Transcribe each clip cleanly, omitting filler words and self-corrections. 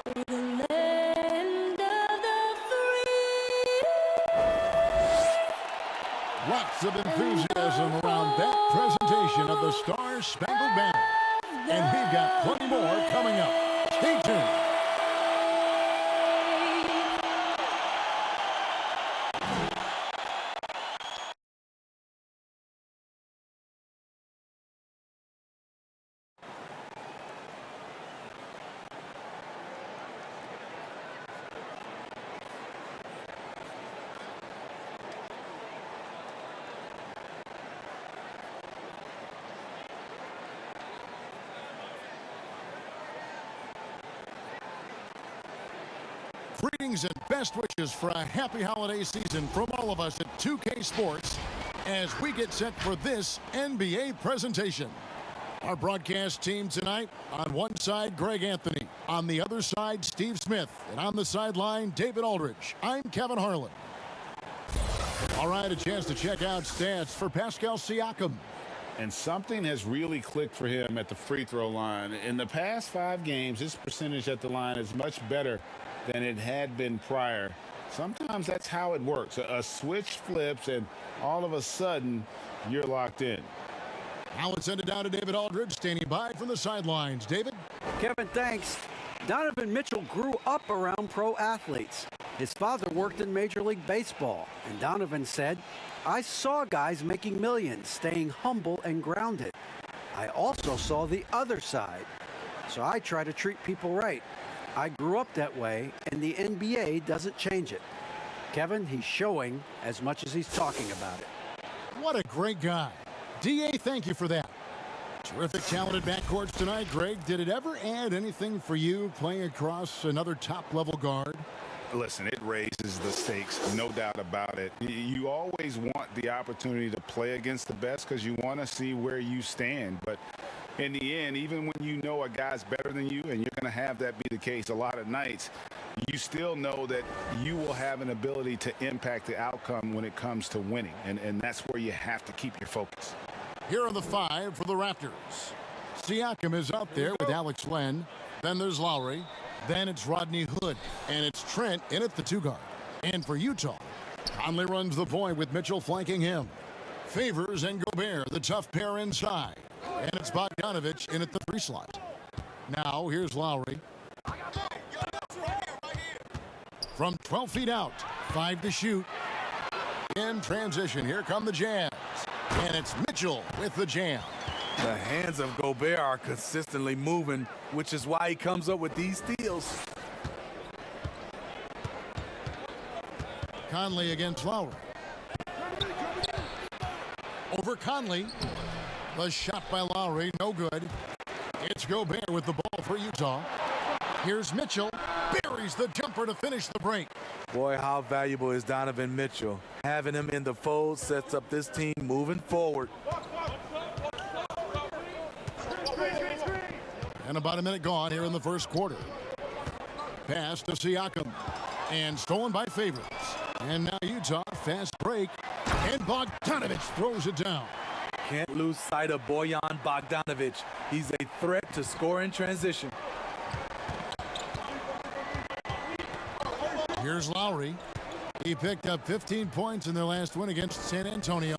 The land of the free. Lots of enthusiasm around that presentation of the Star-Spangled Banner. And we've got plenty more coming up. Stay tuned. Greetings and best wishes for a happy holiday season from all of us at 2K Sports as we get set for this NBA presentation. Our broadcast team tonight, on one side, Greg Anthony. On the other side, Steve Smith. And on the sideline, David Aldridge. I'm Kevin Harlan. All right, a chance to check out stats for Pascal Siakam. And something has really clicked for him at the free throw line. In the past 5 games, his percentage at the line is much better than it had been prior. Sometimes that's how it works. A switch flips, and all of a sudden, you're locked in. Now let's send it down to David Aldridge, standing by from the sidelines. David? Kevin, thanks. Donovan Mitchell grew up around pro athletes. His father worked in Major League Baseball, and Donovan said, "I saw guys making millions, staying humble and grounded. I also saw the other side, so I try to treat people right. I grew up that way, and the NBA doesn't change it." Kevin, he's showing as much as he's talking about it. What a great guy. DA, thank you for that. Terrific, talented backcourts tonight, Greg. Did it ever add anything for you playing across another top-level guard? Listen, it raises the stakes, no doubt about it. You always want the opportunity to play against the best because you want to see where you stand. But in the end, even when you know a guy's better than you, and you're going to have that be the case a lot of nights, you still know that you will have an ability to impact the outcome when it comes to winning. And that's where you have to keep your focus. Here are the 5 for the Raptors. Siakam is out there with Alex Len. Then there's Lowry. Then it's Rodney Hood. And it's Trent in at the 2 guard. And for Utah, Conley runs the point with Mitchell flanking him. Favors and Gobert, the tough pair inside. And it's Bogdanovich in at the 3 slot. Now here's Lowry. From 12 feet out, 5 to shoot. In transition, here come the Jazz. And it's Mitchell with the jam. The hands of Gobert are consistently moving, which is why he comes up with these steals. Conley against Lowry. Over Conley. The shot by Lowry, no good. It's Gobert with the ball for Utah. Here's Mitchell. Buries the jumper to finish the break. Boy, how valuable is Donovan Mitchell? Having him in the fold sets up this team moving forward. And about a minute gone here in the first quarter. Pass to Siakam. And stolen by Favors. And now Utah, fast break. And Bogdanovich throws it down. Can't lose sight of Bojan Bogdanovich. He's a threat to score in transition. Here's Lowry. He picked up 15 points in their last win against San Antonio.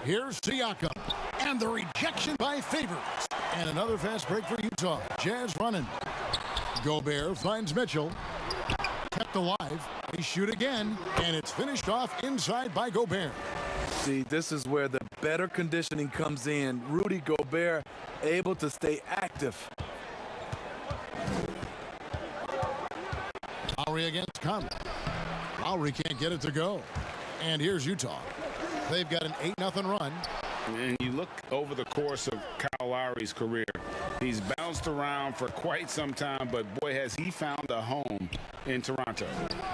Here's Siakam. And the rejection by Favors. And another fast break for Utah. Jazz running. Gobert finds Mitchell. Kept alive. They shoot again. And it's finished off inside by Gobert. See, this is where the better conditioning comes in. Rudy Gobert able to stay active. Lowry against Conley. Lowry can't get it to go. And here's Utah. They've got an 8-0 run. And you look over the course of Kyle Lowry's career, he's bounced around for quite some time, but boy, has he found a home in Toronto.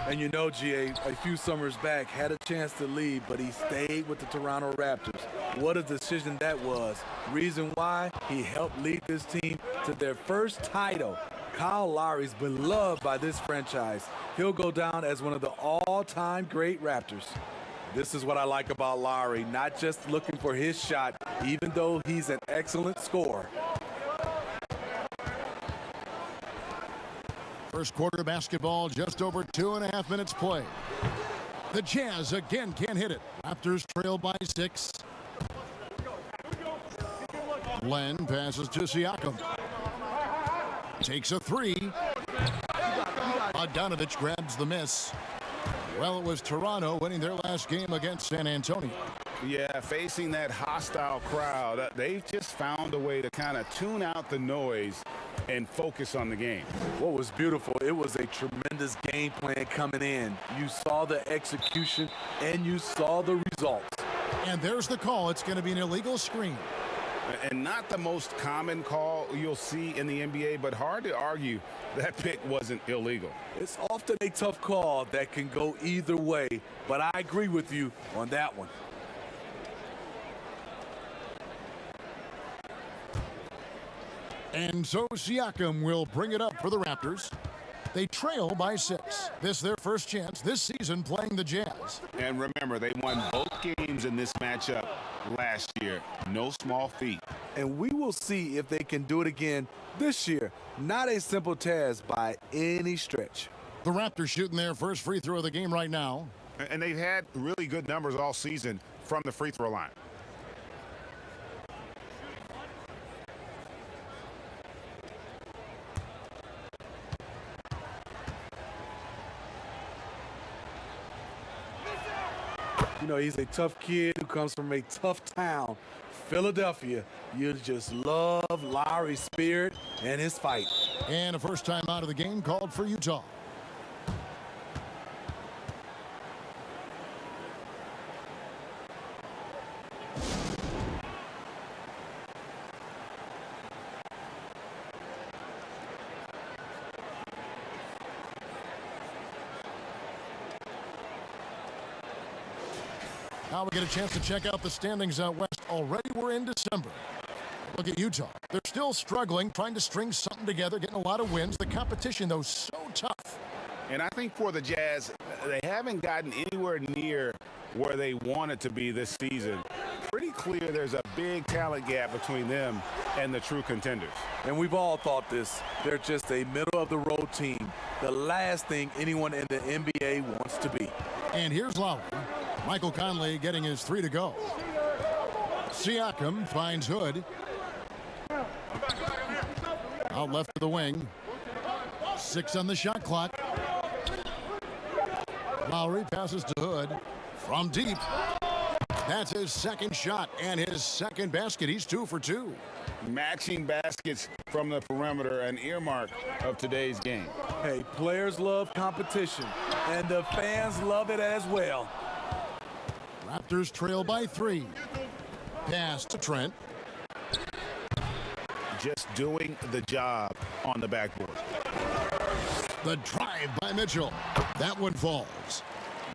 And you know, GA, a few summers back, had a chance to leave, but he stayed with the Toronto Raptors. What a decision that was. Reason why? He helped lead this team to their first title. Kyle Lowry's beloved by this franchise. He'll go down as one of the all-time great Raptors. This is what I like about Lowry, not just looking for his shot, even though he's an excellent scorer. First quarter basketball, just over 2.5 minutes play. The Jazz again can't hit it. Raptors trail by 6. Len passes to Siakam. Takes a 3. Bogdanovich grabs the miss. Well, it was Toronto winning their last game against San Antonio. Yeah, facing that hostile crowd, they've just found a way to kind of tune out the noise and focus on the game. What was beautiful, it was a tremendous game plan coming in. You saw the execution and you saw the results. And there's the call. It's going to be an illegal screen. And not the most common call you'll see in the NBA, but hard to argue that pick wasn't illegal. It's often a tough call that can go either way, but I agree with you on that one. And so Siakam will bring it up for the Raptors. They trail by 6. This is their first chance this season playing the Jazz. And remember, they won both games in this matchup last year. No small feat. And we will see if they can do it again this year. Not a simple task by any stretch. The Raptors shooting their first free throw of the game right now. And they've had really good numbers all season from the free throw line. You know, he's a tough kid who comes from a tough town, Philadelphia. You just love Lowry's spirit and his fight. And a first time out of the game called for Utah. Now we get a chance to check out the standings out west. Already we're in December. Look at Utah. They're still struggling, trying to string something together, getting a lot of wins. The competition, though, so tough. And I think for the Jazz, they haven't gotten anywhere near where they wanted to be this season. Pretty clear there's a big talent gap between them and the true contenders. And we've all thought this. They're just a middle-of-the-road team. The last thing anyone in the NBA wants to be. And here's Lowry. Michael Conley getting his 3 to go. Siakam finds Hood. Out left of the wing. 6 on the shot clock. Lowry passes to Hood from deep. That's his second shot and his second basket. He's 2 for 2. Matching baskets from the perimeter, an earmark of today's game. Hey, players love competition, and the fans love it as well. Raptors trail by 3. Pass to Trent. Just doing the job on the backboard. The drive by Mitchell. That one falls.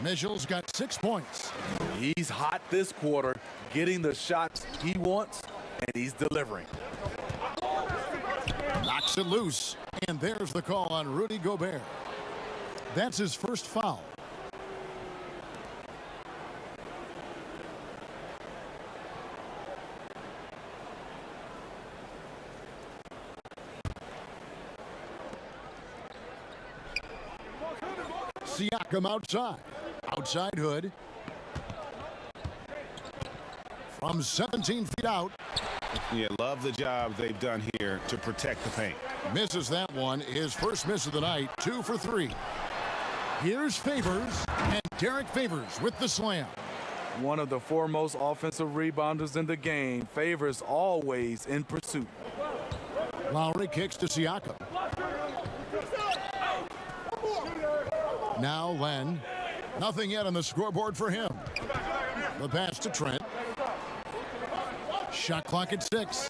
Mitchell's got 6 points. He's hot this quarter, getting the shots he wants, and he's delivering. Knocks it loose. And there's the call on Rudy Gobert. That's his first foul. Siakam outside. Outside Hood. From 17 feet out. Yeah, love the job they've done here to protect the paint. Misses that one. His first miss of the night. 2 for 3. Here's Favors. And Derek Favors with the slam. One of the foremost offensive rebounders in the game. Favors always in pursuit. Lowry kicks to Siakam. Now Len. Nothing yet on the scoreboard for him. The pass to Trent. Shot clock at 6.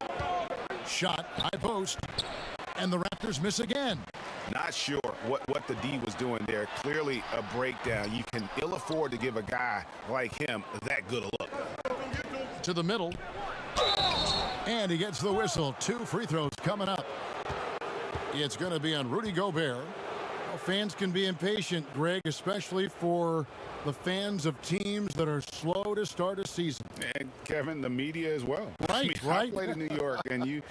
Shot, high post. And the Raptors miss again. Not sure what the D was doing there. Clearly a breakdown. You can ill afford to give a guy like him that good a look. To the middle. And he gets the whistle. 2 free throws coming up. It's going to be on Rudy Gobert. Well, fans can be impatient, Greg, especially for the fans of teams that are slow to start a season. And Kevin, the media as well. Right, I played in New York, and you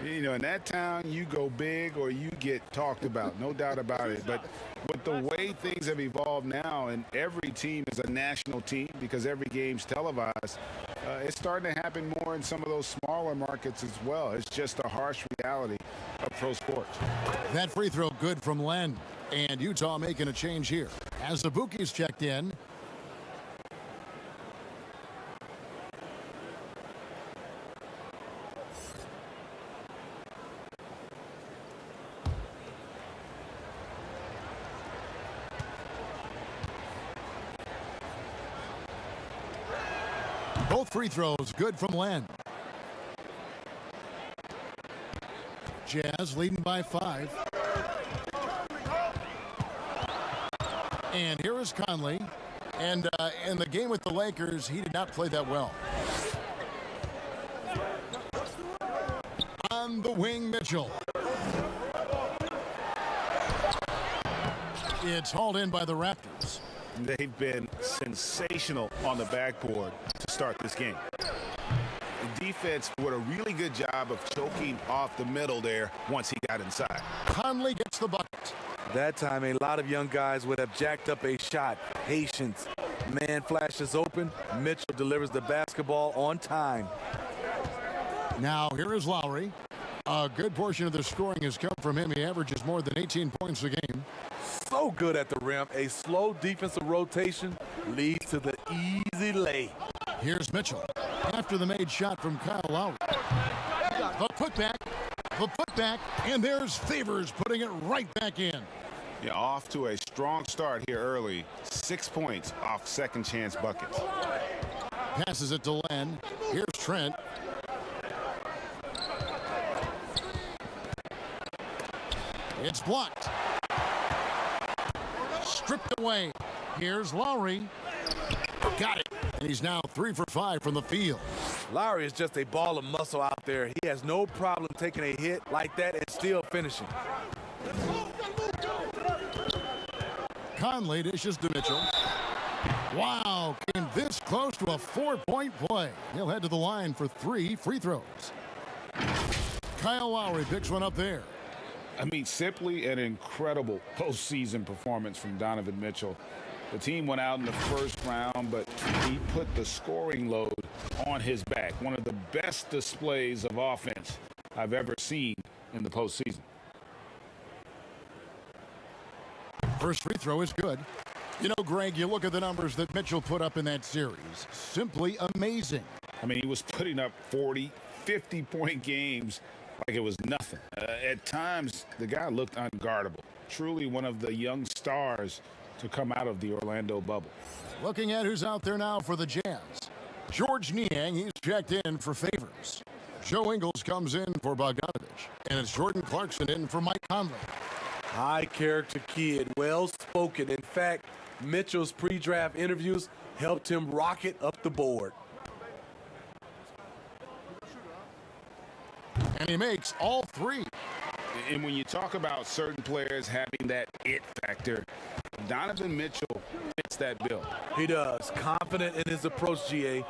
know, in that town, you go big or you get talked about, no doubt about it. But with the way things have evolved now, and every team is a national team because every game's televised, it's starting to happen more in some of those smaller markets as well. It's just a harsh reality of pro sports. That free throw good from Len. And Utah making a change here. As the Bookies checked in. Both free throws good from Len. Jazz leading by 5. And here is Conley. And in the game with the Lakers, he did not play that well. On the wing, Mitchell. It's hauled in by the Raptors. They've been sensational on the backboard to start this game. The defense did a really good job of choking off the middle there once he got inside. Conley gets the bucket. That time, a lot of young guys would have jacked up a shot. Patience. Man flashes open. Mitchell delivers the basketball on time. Now, here is Lowry. A good portion of the scoring has come from him. He averages more than 18 points a game. So good at the rim. A slow defensive rotation leads to the easy lay. Here's Mitchell. After the made shot from Kyle Lowry. The putback, and there's Favors putting it right back in. Yeah, off to a strong start here early. 6 points off second chance buckets. Passes it to Len. Here's Trent. It's blocked. Stripped away. Here's Lowry. Got it. And he's now 3 for 5 from the field. Lowry is just a ball of muscle out there. He has no problem taking a hit like that and still finishing. Conley dishes to Mitchell. Wow, came this close to a 4-point play. He'll head to the line for 3 free throws. Kyle Lowry picks one up there. I mean, simply an incredible postseason performance from Donovan Mitchell. The team went out in the first round, but he put the scoring load on his back. One of the best displays of offense I've ever seen in the postseason. First free throw is good. You know, Greg, you look at the numbers that Mitchell put up in that series. Simply amazing. I mean, he was putting up 40, 50-point games like it was nothing. At times, the guy looked unguardable. Truly one of the young stars to come out of the Orlando bubble. Looking at who's out there now for the Jazz. George Niang, he's checked in for Favors. Joe Ingles comes in for Bogdanovich. And it's Jordan Clarkson in for Mike Conley. High character kid, well spoken. In fact, Mitchell's pre-draft interviews helped him rocket up the board. And he makes all 3. And when you talk about certain players having that it factor, Donovan Mitchell fits that bill. He does. Confident in his approach, GA.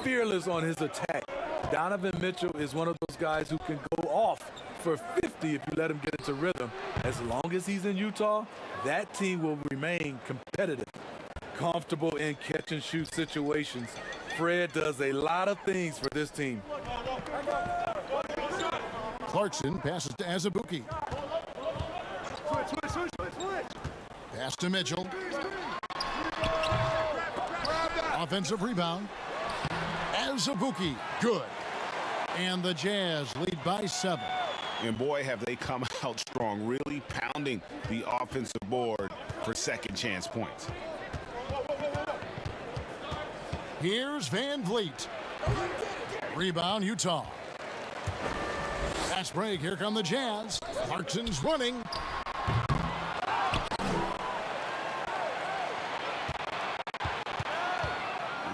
Fearless on his attack. Donovan Mitchell is one of those guys who can go off for 50 if you let him get into rhythm. As long as he's in Utah, that team will remain competitive. Comfortable in catch-and-shoot situations. Fred does a lot of things for this team. Clarkson passes to Azubuike. Pass to Mitchell. Offensive rebound. Azubuike, good. And the Jazz lead by 7. And boy, have they come out strong, really pounding the offensive board for second chance points. Here's Van Vliet. Rebound, Utah. Fast break, here come the Jazz. Clarkson's running.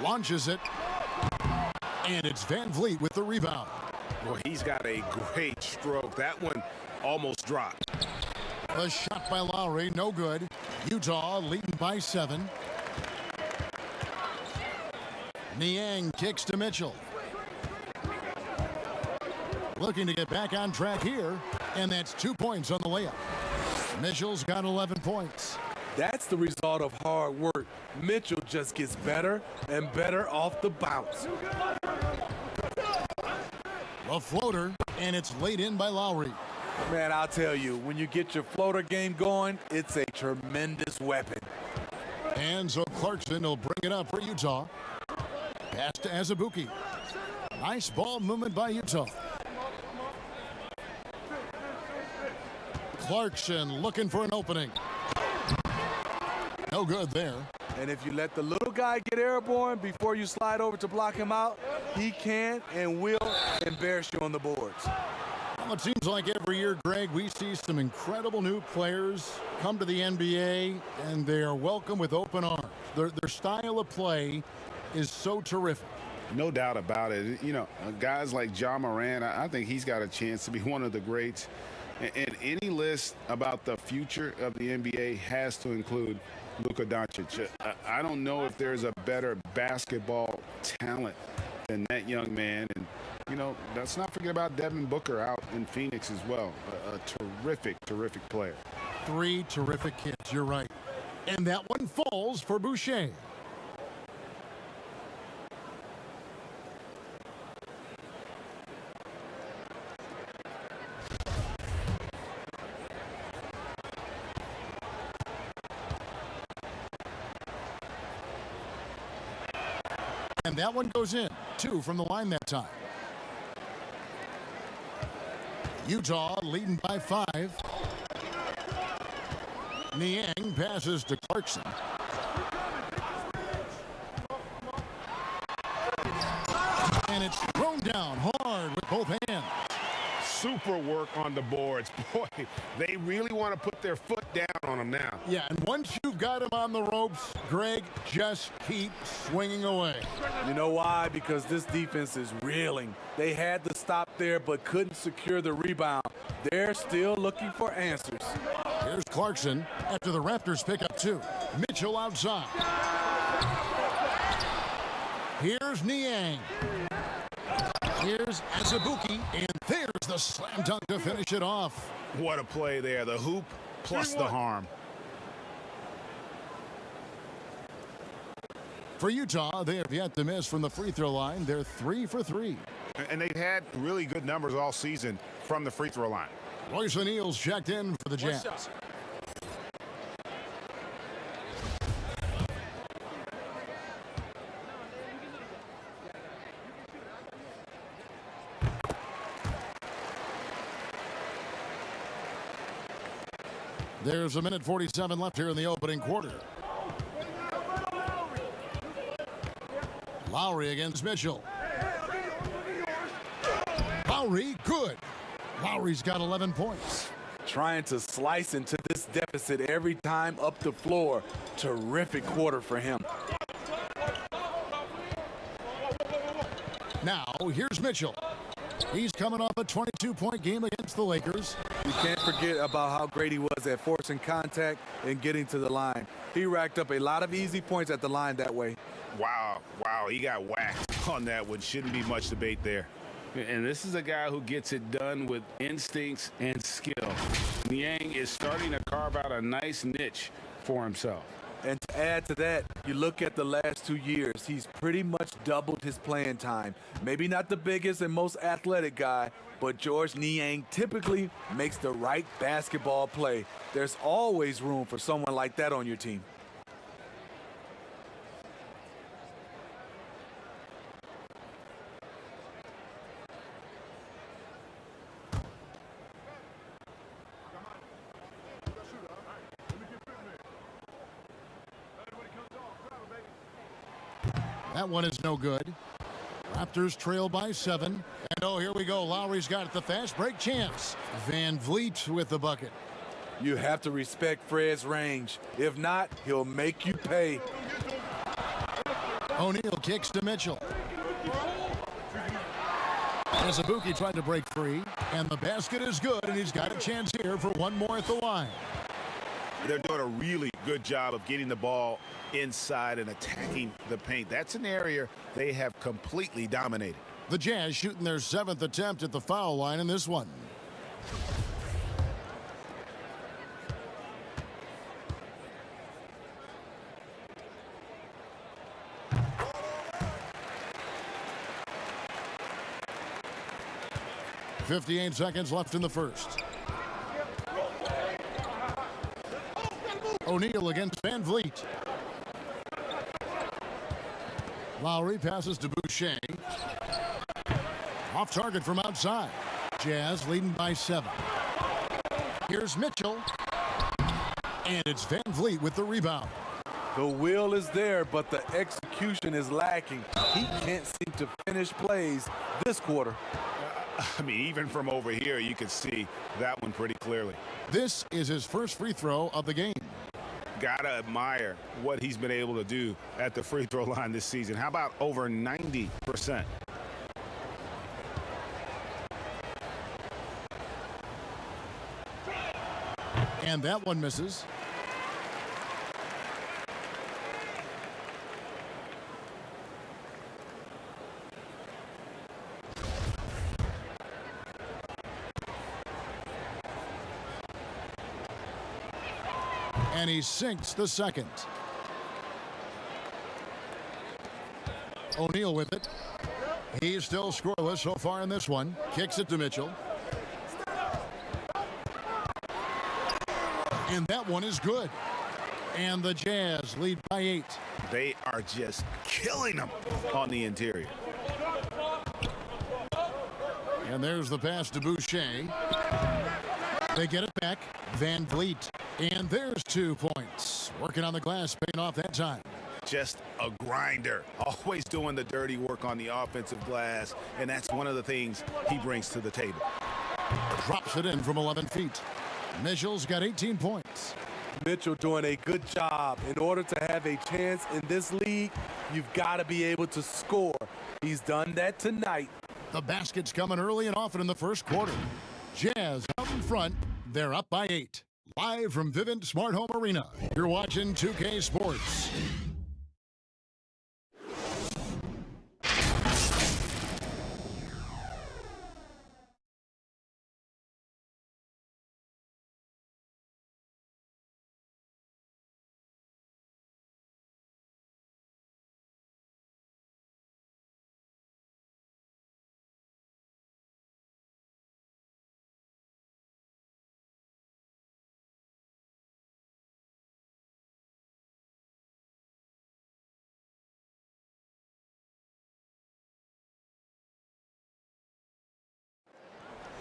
Launches it. And it's Van Vliet with the rebound. Well, he's got a great stroke. That one almost dropped. A shot by Lowry, no good. Utah leading by 7. Niang kicks to Mitchell. Looking to get back on track here, and that's 2 points on the layup. Mitchell's got 11 points. That's the result of hard work. Mitchell just gets better and better off the bounce. A floater, and it's laid in by Lowry. Man, I'll tell you, when you get your floater game going, it's a tremendous weapon. And so Clarkson will bring it up for Utah. Pass to Azubuike. Nice ball movement by Utah. Clarkson looking for an opening. No good there. And if you let the little guy get airborne before you slide over to block him out, he can and will embarrass you on the boards. Well, it seems like every year, Greg, we see some incredible new players come to the NBA, and they are welcome with open arms. Their style of play is so terrific. No doubt about it. You know, guys like Ja Morant, I think he's got a chance to be one of the greats. And any list about the future of the NBA has to include Luka Doncic. I don't know if there's a better basketball talent than that young man. And, you know, let's not forget about Devin Booker out in Phoenix as well. A terrific, terrific player. 3 terrific kids, you're right. And that one falls for Boucher. And that one goes in. 2 from the line that time. Utah leading by 5. Niang passes to Clarkson. And it's thrown down hard with both hands. Super work on the boards. Boy, they really want to put their foot down on him now. Yeah, and once you've got him on the ropes, Greg, just keep swinging away. You know why? Because this defense is reeling. They had to stop there but couldn't secure the rebound. They're still looking for answers. Here's Clarkson after the Raptors pick up 2. Mitchell outside. Here's Niang. Here's Azubuike, and there's the slam dunk to finish it off. What a play there. The hoop plus the harm. For Utah, they have yet to miss from the free throw line. They're 3 for 3. And they've had really good numbers all season from the free throw line. Royce O'Neal's checked in for the Jazz. There's a minute 47 left here in the opening quarter. Lowry against Mitchell. Lowry, good. Lowry's got 11 points. Trying to slice into this deficit every time up the floor. Terrific quarter for him. Now, here's Mitchell. He's coming off a 22-point game against the Lakers. You can't forget about how great he was at forcing contact and getting to the line. He racked up a lot of easy points at the line that way. Wow, he got whacked on that one. Shouldn't be much debate there. And this is a guy who gets it done with instincts and skill. Niang is starting to carve out a nice niche for himself. And to add to that, you look at the last 2 years, he's pretty much doubled his playing time. Maybe not the biggest and most athletic guy, but Georges Niang typically makes the right basketball play. There's always room for someone like that on your team. That one is no good. Raptors trail by 7. And oh, here we go. Lowry's got it. The fast break chance. Van Vliet with the bucket. You have to respect Fred's range. If not, he'll make you pay. O'Neal kicks to Mitchell. Azubuike tried to break free. And the basket is good, and he's got a chance here for one more at the line. They're doing a really good job of getting the ball inside and attacking the paint. That's an area they have completely dominated. The Jazz shooting their 7th attempt at the foul line in this one. .58 seconds left in the first. O'Neal against Van Vliet. Lowry passes to Boucher. Off target from outside. Jazz leading by 7. Here's Mitchell. And it's Van Vliet with the rebound. The will is there, but the execution is lacking. He can't seem to finish plays this quarter. I mean, even from over here, you could see that one pretty clearly. This is his first free throw of the game. Gotta admire what he's been able to do at the free throw line this season. How about over 90%? And that one misses. And he sinks the second. O'Neal with it. He's still scoreless so far in this one. Kicks it to Mitchell. And that one is good. And the Jazz lead by 8. They are just killing them on the interior. And there's the pass to Boucher. They get it back. Van Vliet. And there's 2 points. Working on the glass, paying off that time. Just a grinder. Always doing the dirty work on the offensive glass. And that's one of the things he brings to the table. Drops it in from 11 feet. Mitchell's got 18 points. Mitchell doing a good job. In order to have a chance in this league, you've got to be able to score. He's done that tonight. The basket's coming early and often in the first quarter. Jazz out in front. They're up by 8. Live from Vivint Smart Home Arena, you're watching 2K Sports.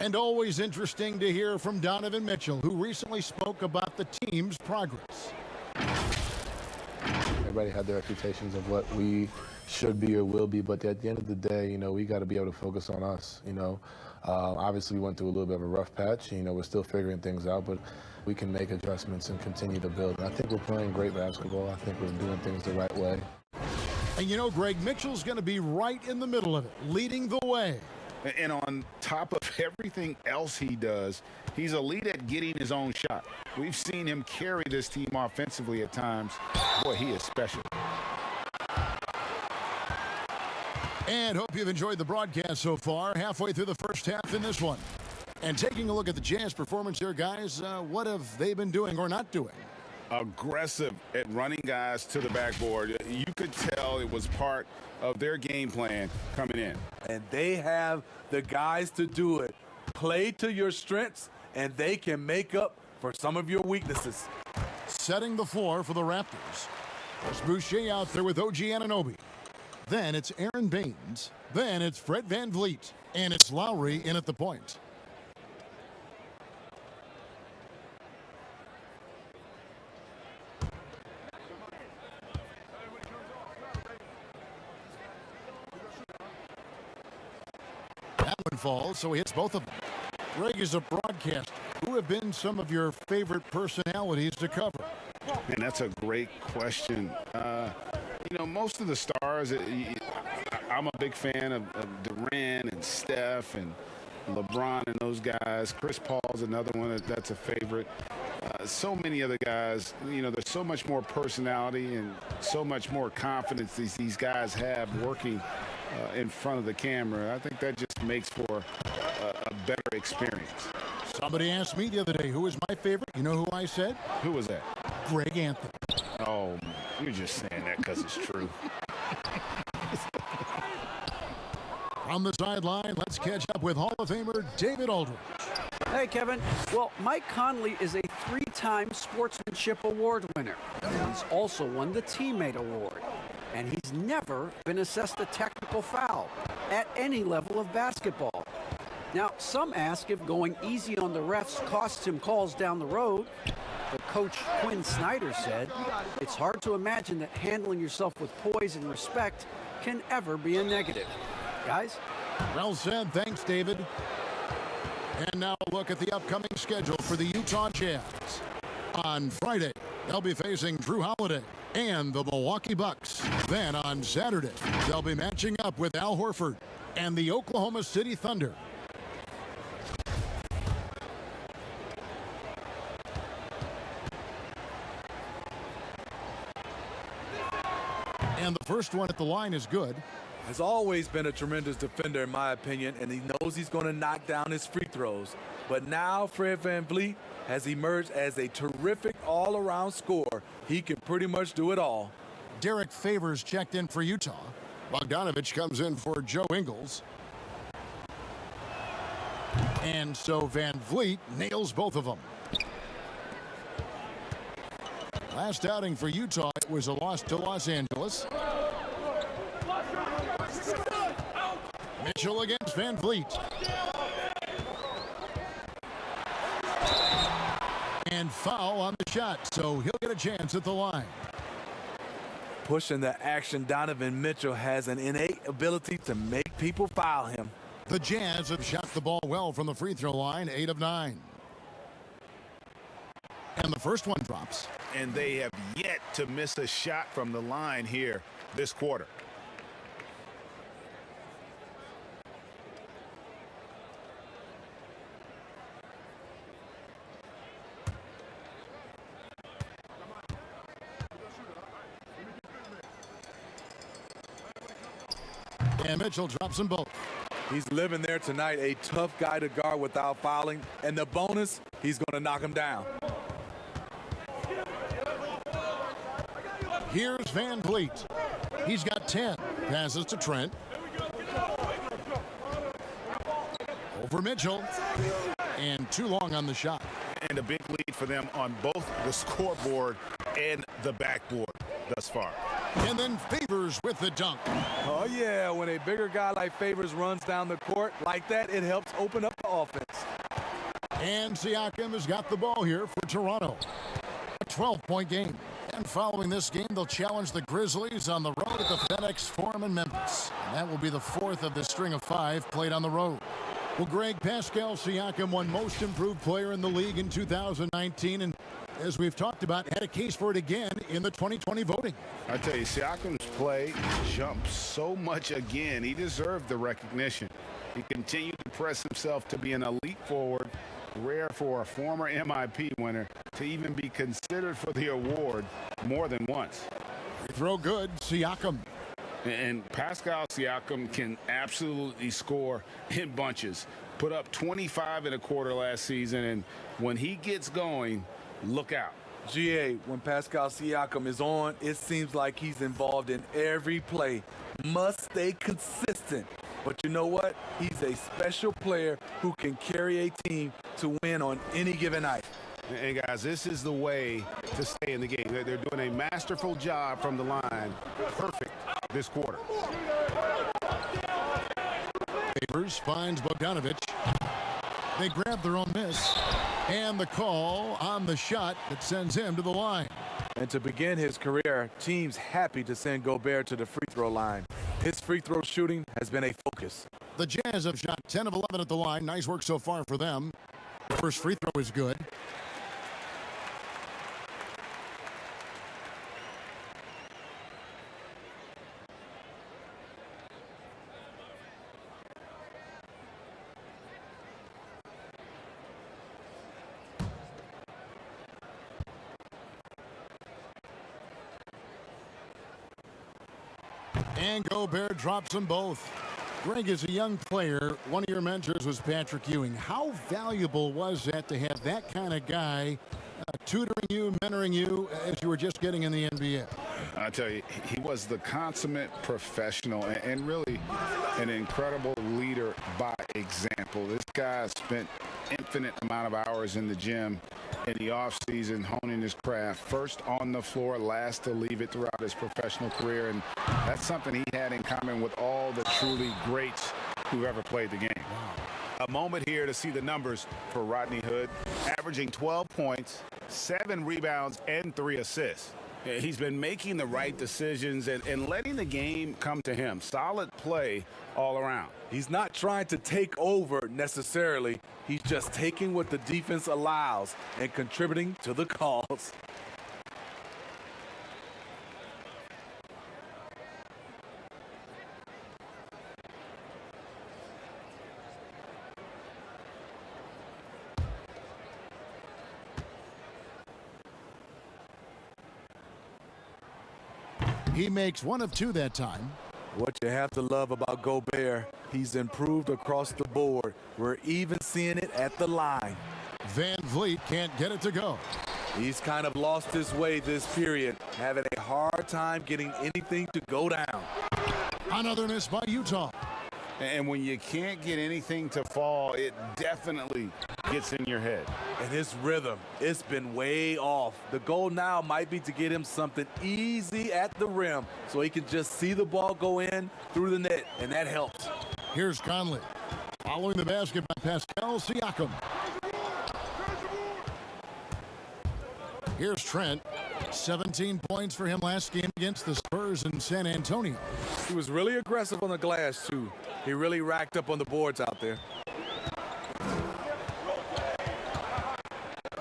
And always interesting to hear from Donovan Mitchell, who recently spoke about the team's progress. Everybody had their expectations of what we should be or will be, but at the end of the day, we got to be able to focus on us. Obviously we went through a little bit of a rough patch. We're still figuring things out, but we can make adjustments and continue to build. And I think we're playing great basketball. I think we're doing things the right way. And Greg, Mitchell's going to be right in the middle of it, leading the way. And on top of everything else he does, he's elite at getting his own shot. We've seen him carry this team offensively at times. Boy, he is special. And hope you've enjoyed the broadcast so far. Halfway through the first half in this one. And taking a look at the Jazz performance here, guys, what have they been doing or not doing? Aggressive at running guys to the backboard. You could tell it was part of their game plan coming in. And they have the guys to do it. Play to your strengths, and they can make up for some of your weaknesses. Setting the floor for the Raptors. There's Boucher out there with OG Anunoby. Then it's Aaron Baines. Then it's Fred Van Vliet. And it's Lowry in at the point. That one falls, so he hits both of them. Greg is a broadcaster. Who have been some of your favorite personalities to cover? And that's a great question. Most of the stars, I'm a big fan of Durant and Steph and LeBron and those guys. Chris Paul's another one that's a favorite. So many other guys, there's so much more personality and so much more confidence these guys have working in front of the camera. I think that just makes for a better experience. Somebody asked me the other day, who is my favorite? You know who I said? Who was that? Greg Anthony. Oh, you're just saying that because it's true. On the sideline, let's catch up with Hall of Famer David Aldridge. Hey, Kevin. Well, Mike Conley is a 3-time Sportsmanship Award winner. He's also won the Teammate Award. And he's never been assessed a technical foul at any level of basketball. Now, some ask if going easy on the refs costs him calls down the road. But Coach Quinn Snyder said, it's hard to imagine that handling yourself with poise and respect can ever be a negative. Guys? Well said. Thanks, David. And now a look at the upcoming schedule for the Utah Jazz. On Friday, they'll be facing Drew Holiday and the Milwaukee Bucks. Then on Saturday, they'll be matching up with Al Horford and the Oklahoma City Thunder. And the first one at the line is good. Has always been a tremendous defender, in my opinion, and he knows he's going to knock down his free throws. But now Fred VanVleet has emerged as a terrific all-around scorer. He can pretty much do it all. Derek Favors checked in for Utah. Bogdanovich comes in for Joe Ingles. And so VanVleet nails both of them. Last outing for Utah, it was a loss to Los Angeles. Mitchell against VanVleet. And foul on the shot, so he'll get a chance at the line. Pushing the action, Donovan Mitchell has an innate ability to make people foul him. The Jazz have shot the ball well from the free throw line, 8 of 9. And the first one drops. And they have yet to miss a shot from the line here this quarter. And Mitchell drops them both. He's living there tonight, a tough guy to guard without fouling. And the bonus, he's going to knock him down. Here's VanVleet. He's got 10. Passes to Trent. Over Mitchell. And too long on the shot. And a big lead for them on both the scoreboard and the backboard thus far. And then Favors with the dunk. Oh, yeah, when a bigger guy like Favors runs down the court like that, it helps open up the offense. And Siakam has got the ball here for Toronto. A 12-point game. And following this game, they'll challenge the Grizzlies on the road at the FedEx Forum in Memphis. And that will be the fourth of the string of 5 played on the road. Well, Greg, Pascal Siakam won Most Improved Player in the league in 2019, and as we've talked about, had a case for it again in the 2020 voting. I tell you, Siakam's play jumped so much again. He deserved the recognition. He continued to press himself to be an elite forward, rare for a former MIP winner to even be considered for the award more than once. Free throw good, Siakam. And Pascal Siakam can absolutely score in bunches. Put up 25 in a quarter last season, and when he gets going, look out. GA, when Pascal Siakam is on, it seems like he's involved in every play. Must stay consistent. But you know what? He's a special player who can carry a team to win on any given night. And guys, this is the way to stay in the game. They're doing a masterful job from the line. Perfect this quarter. Favors finds Bogdanovich. They grab their own miss. And the call on the shot that sends him to the line. And to begin his career, teams happy to send Gobert to the free throw line. His free throw shooting has been a focus. The Jazz have shot 10 of 11 at the line. Nice work so far for them. The first free throw is good. And Gobert drops them both. Greg, as a young player, one of your mentors was Patrick Ewing. How valuable was that to have that kind of guy tutoring you, mentoring you as you were just getting in the NBA? I tell you, he was the consummate professional and really an incredible leader by example. This guy spent infinite amount of hours in the gym in the offseason honing his craft, first on the floor, last to leave it throughout his professional career, and that's something he had in common with all the truly greats who ever played the game. A moment here to see the numbers for Rodney Hood, averaging 12 points, 7 rebounds, and 3 assists. He's been making the right decisions and letting the game come to him. Solid play all around. He's not trying to take over necessarily. He's just taking what the defense allows and contributing to the cause. He makes 1 of 2 that time. What you have to love about Gobert, he's improved across the board. We're even seeing it at the line. Van Vliet can't get it to go. He's kind of lost his way this period, having a hard time getting anything to go down. Another miss by Utah. And when you can't get anything to fall, it definitely gets in your head. And his rhythm, it's been way off. The goal now might be to get him something easy at the rim so he can just see the ball go in through the net, and that helps. Here's Conley. Following the basket by Pascal Siakam. Here's Trent. 17 points for him last game against the Spurs in San Antonio. He was really aggressive on the glass, too. He really racked up on the boards out there.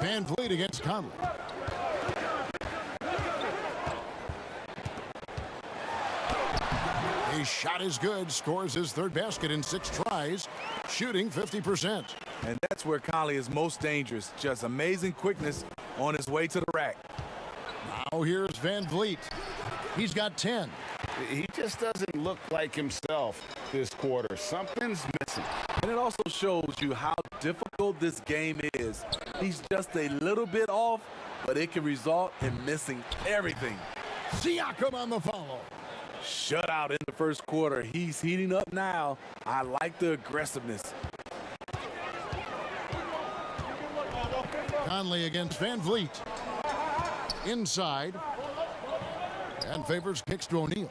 Van Vliet against Conley. His shot is good. Scores his 3rd basket in 6 tries. Shooting 50%. And that's where Conley is most dangerous. Just amazing quickness on his way to the rack. Now here's Van Vliet. He's got 10. He just doesn't look like himself this quarter. Something's missing. And it also shows you how difficult this game is. He's just a little bit off, but it can result in missing everything. Siakam on the follow. Shutout in the first quarter. He's heating up now. I like the aggressiveness. Conley against Van Vliet. Inside. And Favors kicks to O'Neal.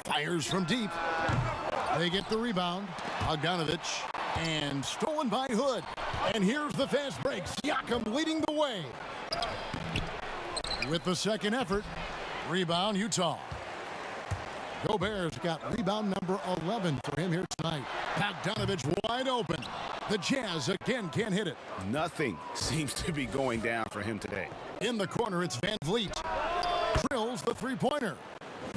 Fires from deep. They get the rebound. Bogdanovich. And stolen by Hood. And here's the fast break. Siakam leading the way. With the second effort. Rebound, Utah. Gobert's got rebound number 11 for him here tonight. Bogdanovich wide open. The Jazz again can't hit it. Nothing seems to be going down for him today. In the corner, it's Van Vliet. Drills the three-pointer.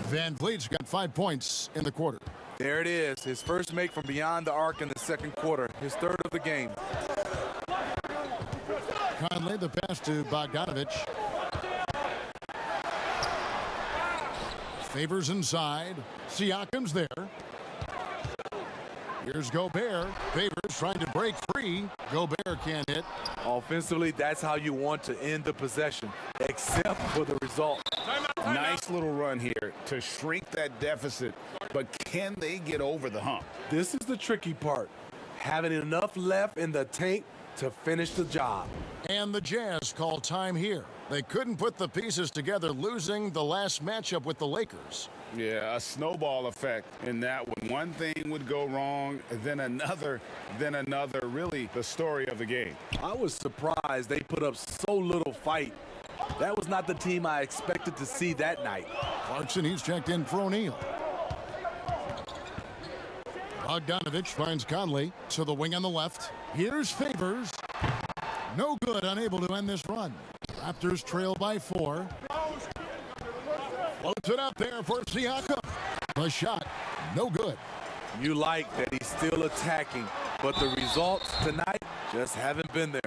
Van Vliet's got 5 points in the quarter. There it is. His first make from beyond the arc in the second quarter. His 3rd of the game. Conley, the pass to Bogdanovich. Favors inside. Siakam's there. Here's Gobert. Favors trying to break free. Gobert can't hit. Offensively, that's how you want to end the possession, except for the result. Nice little run here to shrink that deficit, but can they get over the hump? This is the tricky part. Having enough left in the tank to finish the job. And the Jazz call time here. They couldn't put the pieces together, losing the last matchup with the Lakers. Yeah, a snowball effect in that one. One thing would go wrong, then another, really the story of the game. I was surprised they put up so little fight. That was not the team I expected to see that night. Clarkson, he's checked in for O'Neal. Bogdanovich finds Conley to the wing on the left. Here's Favors. No good, unable to end this run. Raptors trail by 4. Floats it up there for Siakam. The shot, no good. You like that he's still attacking, but the results tonight just haven't been there.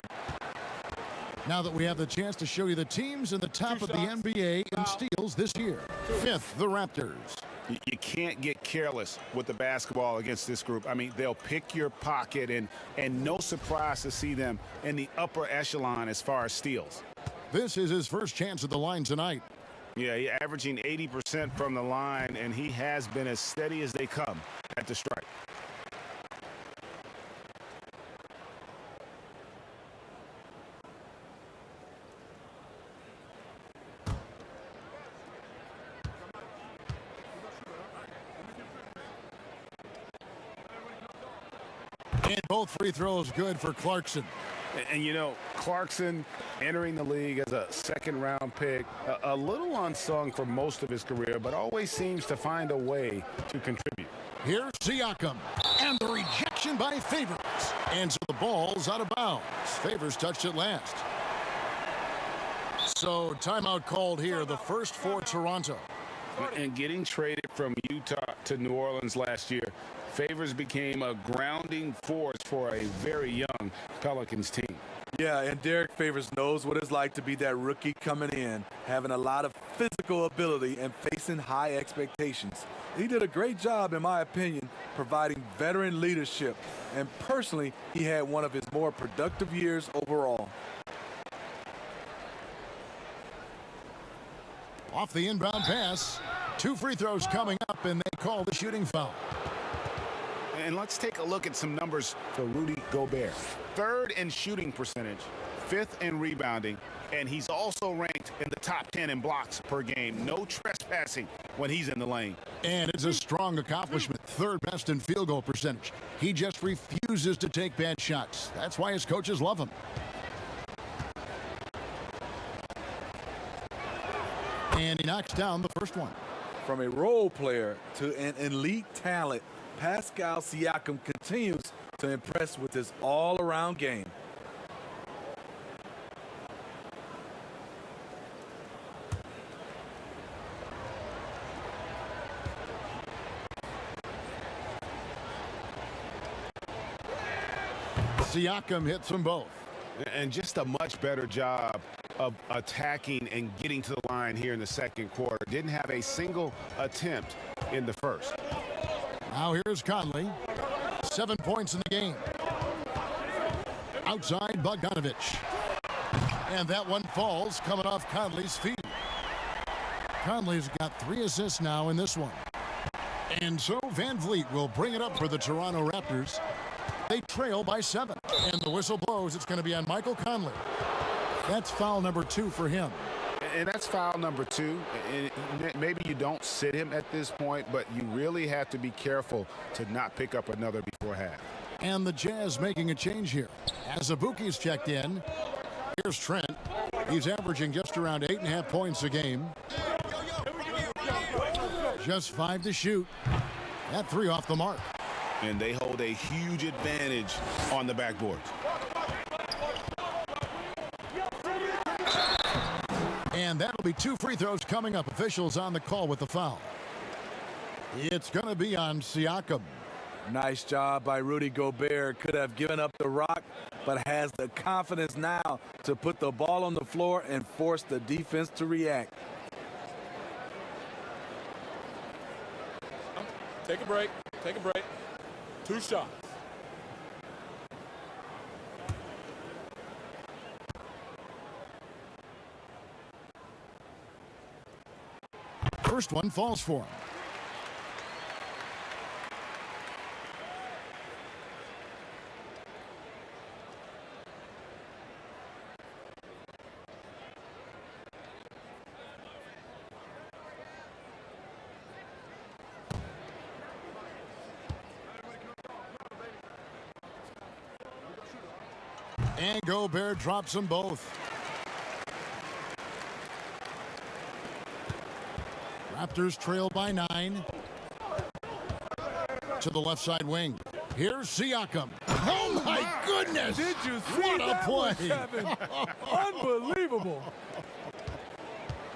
Now that we have the chance to show you the teams in the top of the NBA in steals this year. 5th, the Raptors. You can't get careless with the basketball against this group. I mean, they'll pick your pocket, and no surprise to see them in the upper echelon as far as steals. This is his first chance at the line tonight. Yeah, he's averaging 80% from the line, and he has been as steady as they come at the stripe. And both free throws good for Clarkson. And you know, Clarkson entering the league as a second-round pick, a little unsung for most of his career, but always seems to find a way to contribute. Here's Siakam, and the rejection by Favors. And so the ball's out of bounds. Favors touched it last. So timeout called here, the first for Toronto. And getting traded from Utah to New Orleans last year, Favors became a grounding force for a very young Pelicans team. Yeah, and Derek Favors knows what it's like to be that rookie coming in, having a lot of physical ability and facing high expectations. He did a great job, in my opinion, providing veteran leadership. And personally, he had one of his more productive years overall. Off the inbound pass, 2 free throws coming up, and they call the shooting foul. And let's take a look at some numbers for Rudy Gobert. 3rd in shooting percentage, 5th in rebounding, and he's also ranked in the top 10 in blocks per game. No trespassing when he's in the lane. And it's a strong accomplishment. 3rd best in field goal percentage. He just refuses to take bad shots. That's why his coaches love him. And he knocks down the first one. From a role player to an elite talent, Pascal Siakam continues to impress with his all-around game. Siakam hits them both. And just a much better job of attacking and getting to the line here in the second quarter. Didn't have a single attempt in the first. Now here's Conley. 7 points in the game. Outside Bogdanovich. And that one falls coming off Conley's feet. Conley's got 3 assists now in this one. And so Van Vliet will bring it up for the Toronto Raptors. They trail by 7. And the whistle blows. It's going to be on Michael Conley. That's foul number 2 for him. And that's foul number 2. And maybe you don't sit him at this point, but you really have to be careful to not pick up another before half. And the Jazz making a change here. As Abuki's checked in, here's Trent. He's averaging just around 8.5 points a game. Just 5 to shoot. That 3 off the mark. And they hold a huge advantage on the backboard. And that'll be 2 free throws coming up. Officials on the call with the foul. It's going to be on Siakam. Nice job by Rudy Gobert. Could have given up the rock, but has the confidence now to put the ball on the floor and force the defense to react. Take a break. Take a break. 2 shots. First one falls for him. And Gobert drops them both. Raptors trail by 9. To the left side wing. Here's Siakam. Oh my goodness! Did you see what a that one, play? Kevin? Unbelievable.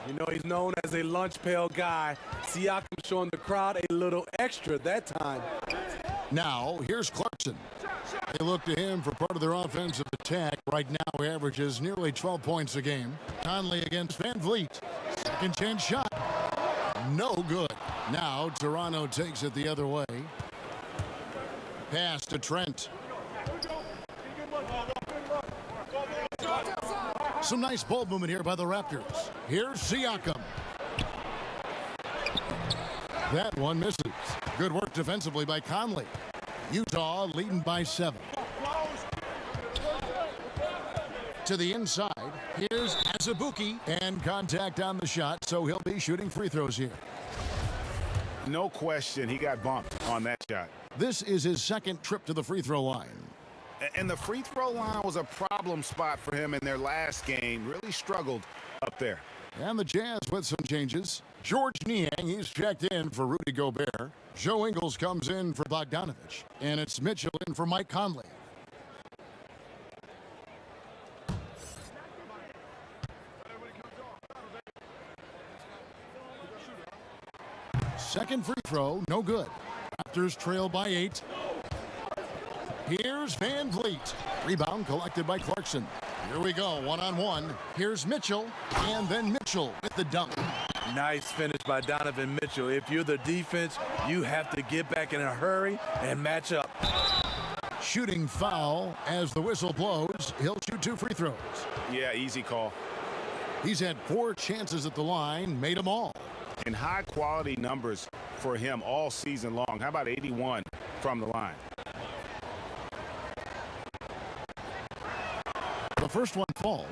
You know, he's known as a lunch pail guy. Siakam showing the crowd a little extra that time. Now, here's Clarkson. They look to him for part of their offensive attack. Right now, he averages nearly 12 points a game. Conley against Van Vliet. Second chance shot. No good. Now, Toronto takes it the other way. Pass to Trent. Some nice ball movement here by the Raptors. Here's Siakam. That one misses. Good work defensively by Conley. Utah leading by 7. To the inside. Here's Azubuike. And contact on the shot, so he'll be shooting free throws here. No question, he got bumped on that shot. This is his second trip to the free throw line. And the free throw line was a problem spot for him in their last game. Really struggled up there. And the Jazz with some changes. George Niang, he's checked in for Rudy Gobert. Joe Ingles comes in for Bogdanovich. And it's Mitchell in for Mike Conley. Second free throw, no good. Raptors trail by 8. Here's Van Vliet. Rebound collected by Clarkson. Here we go, one-on-one. Here's Mitchell, and then Mitchell with the dunk. Nice finish by Donovan Mitchell. If you're the defense, you have to get back in a hurry and match up. Shooting foul as the whistle blows. He'll shoot 2 free throws. Yeah, easy call. He's had 4 chances at the line, made them all. And high-quality numbers for him all season long. How about 81 from the line? The first one falls.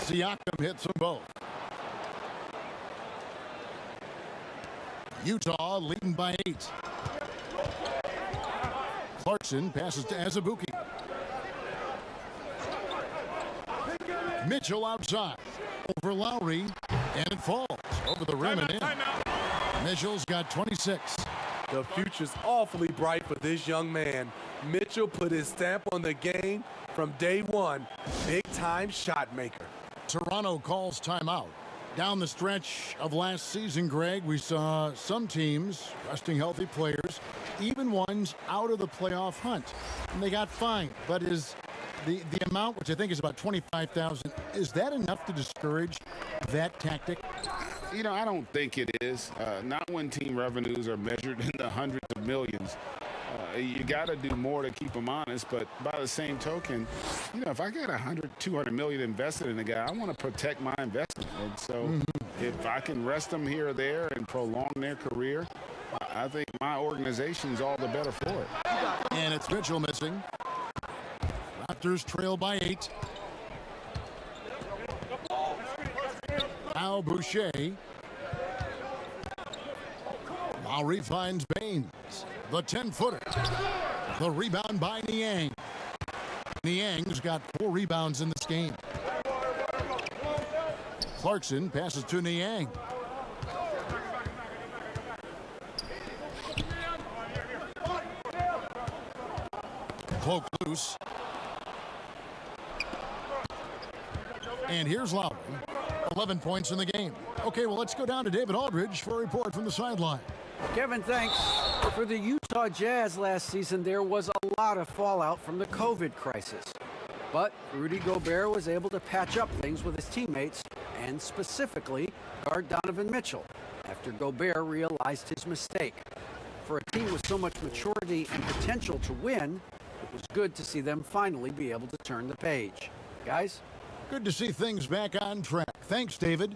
Siakam hits them both. Utah leading by 8. Clarkson passes to Azubuike. Mitchell outside. Over Lowry. And it falls. Over the rim and in. Mitchell's got 26. The future's awfully bright for this young man. Mitchell put his stamp on the game from day one. Big-time shot maker. Toronto calls timeout. Down the stretch of last season, Greg, we saw some teams resting healthy players, even ones out of the playoff hunt. And they got fined. But is the amount, which I think is about $25,000, is that enough to discourage that tactic? You know, I don't think it is. Not when team revenues are measured in the hundreds of millions. You got to do more to keep them honest, but by the same token, you know, if I got $200 million invested in a guy, I want to protect my investment. And so if I can rest them here or there and prolong their career, I think my organization's all the better for it. And it's Mitchell missing. Raptors trail by 8. Now Boucher. Lowry finds Baines. The 10-footer. The rebound by Niang. Niang's got 4 rebounds in this game. Clarkson passes to Niang. Cloak loose. And here's Lowry. 11 points in the game. Okay, well, let's go down to David Aldridge for a report from the sideline. Kevin, thanks. For the Utah Jazz last season, there was a lot of fallout from the COVID crisis. But Rudy Gobert was able to patch up things with his teammates and specifically guard Donovan Mitchell after Gobert realized his mistake. For a team with so much maturity and potential to win, it was good to see them finally be able to turn the page. Guys? Good to see things back on track. Thanks, David.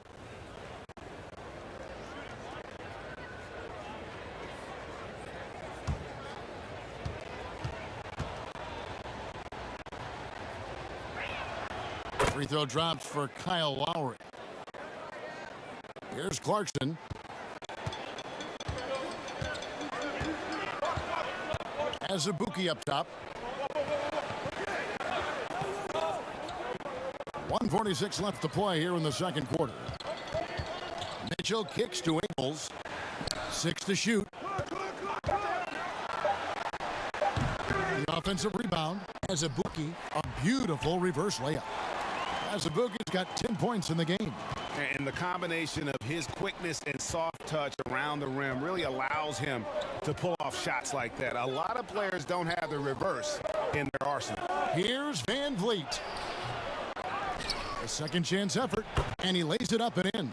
Free throw drops for Kyle Lowry. Here's Clarkson. Azubuike up top. 1:46 left to play here in the second quarter. Mitchell kicks to Ingles. 6 to shoot. The offensive rebound. Azubuike, a beautiful reverse layup. Azubuike's got 10 points in the game. And the combination of his quickness and soft touch around the rim really allows him to pull off shots like that. A lot of players don't have the reverse in their arsenal. Here's Van Vliet. A second chance effort, and he lays it up and in.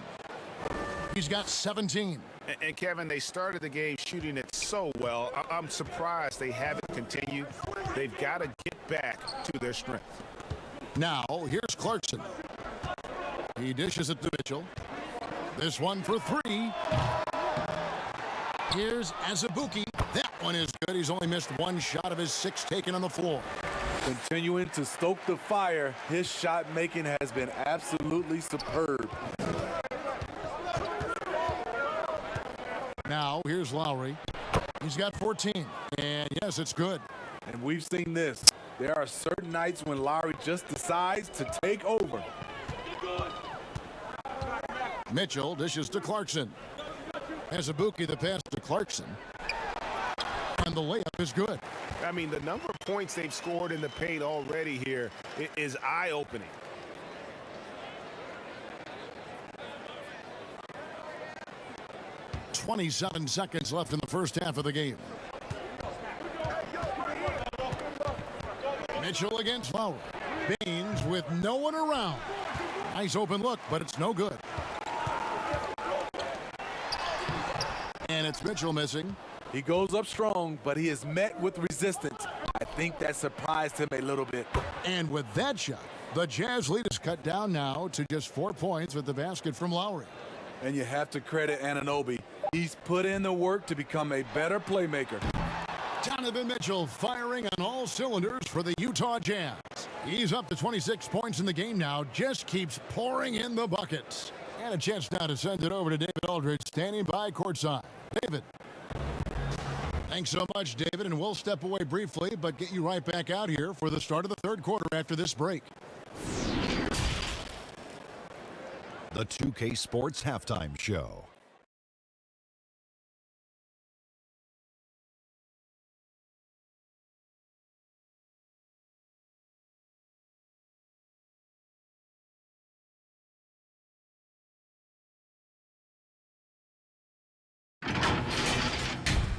He's got 17. And Kevin, they started the game shooting it so well. I'm surprised they haven't continued. They've got to get back to their strength. Now, here's Clarkson. He dishes it to Mitchell. This one for 3. Here's Azubuike. That one is good. He's only missed 1 shot of his 6 taken on the floor. Continuing to stoke the fire, his shot making has been absolutely superb. Now, here's Lowry. He's got 14. And yes, it's good. And we've seen this. There are certain nights when Lowry just decides to take over. Mitchell dishes to Clarkson. Azubuike the pass to Clarkson. And the layup is good. I mean, the number of points they've scored in the paint already here is eye-opening. .27 seconds left in the first half of the game. Mitchell against Lowry. Baines with no one around. Nice open look, but it's no good. And it's Mitchell missing. He goes up strong, but he is met with resistance. I think that surprised him a little bit. And with that shot, the Jazz lead is cut down now to just 4 points with the basket from Lowry. And you have to credit Anunoby. He's put in the work to become a better playmaker. Donovan Mitchell firing on all cylinders for the Utah Jazz. He's up to 26 points in the game now, just keeps pouring in the buckets. And a chance now to send it over to David Aldridge, standing by courtside. David. Thanks so much, David, and we'll step away briefly, but get you right back out here for the start of the third quarter after this break. The 2K Sports Halftime Show.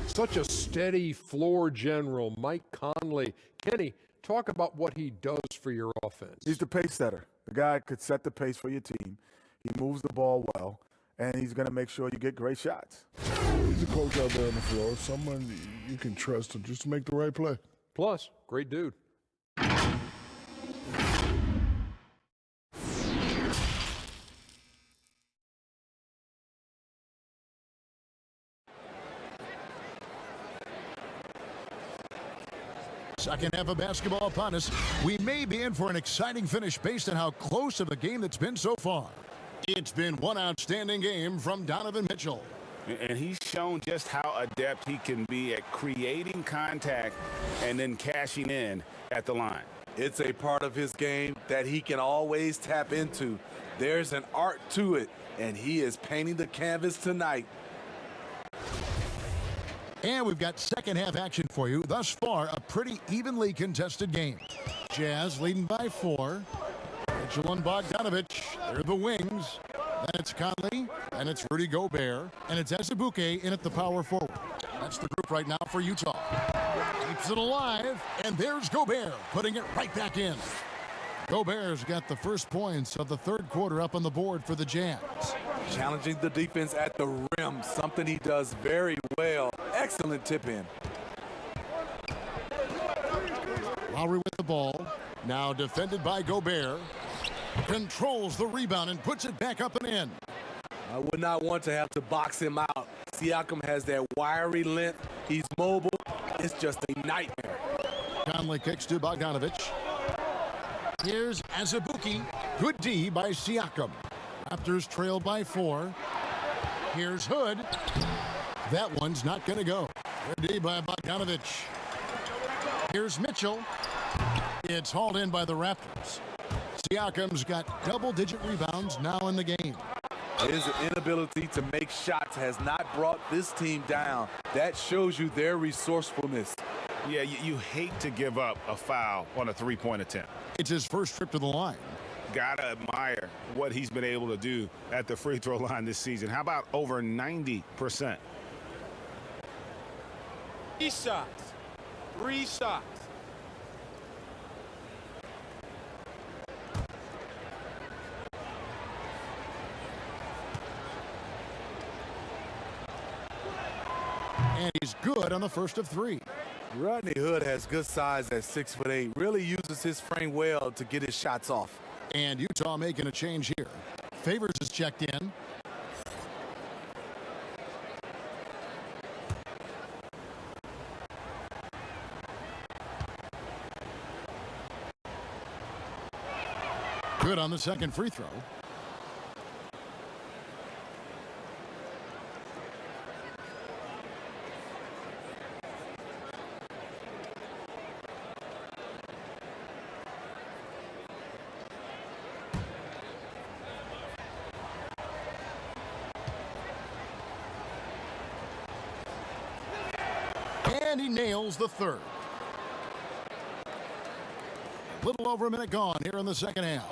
Such a steady floor general, Mike Conley. Kenny, talk about what he does for your offense. He's the pace setter. The guy could set the pace for your team. He moves the ball well, and he's going to make sure you get great shots. He's a coach out there on the floor, someone you can trust to just make the right play. Plus, great dude. Second half of basketball upon us. We may be in for an exciting finish based on how close of a game that's been so far. It's been one outstanding game from Donovan Mitchell. And he's shown just how adept he can be at creating contact and then cashing in at the line. It's a part of his game that he can always tap into. There's an art to it, and he is painting the canvas tonight. And we've got second half action for you. Thus far, a pretty evenly contested game. Jazz leading by 4. Mitchell and Bogdanovich, they're the wings. Then it's Conley, and it's Rudy Gobert, and it's Azubuike in at the power forward. That's the group right now for Utah. Keeps it alive, and there's Gobert, putting it right back in. Gobert's got the first points of the third quarter up on the board for the Jazz. Challenging the defense at the rim, something he does very well. Excellent tip in. Lowry with the ball, now defended by Gobert. Controls the rebound and puts it back up and in. I would not want to have to box him out. Siakam has that wiry length. He's mobile. It's just a nightmare. Conley kicks to Bogdanovich. Here's Azubuike. Good D by Siakam. Raptors trail by 4. Here's Hood. That one's not going to go. Good D by Bogdanovich. Here's Mitchell. It's hauled in by the Raptors. Siakam's got double-digit rebounds now in the game. His inability to make shots has not brought this team down. That shows you their resourcefulness. Yeah, you hate to give up a foul on a three-point attempt. It's his first trip to the line. Gotta admire what he's been able to do at the free throw line this season. How about over 90%? 3 shots. 3 shots. And he's good on the first of 3. Rodney Hood has good size at 6'8". Really uses his frame well to get his shots off. And Utah making a change here. Favors is checked in. Good on the second free throw. And he nails the third. A little over a minute gone here in the second half.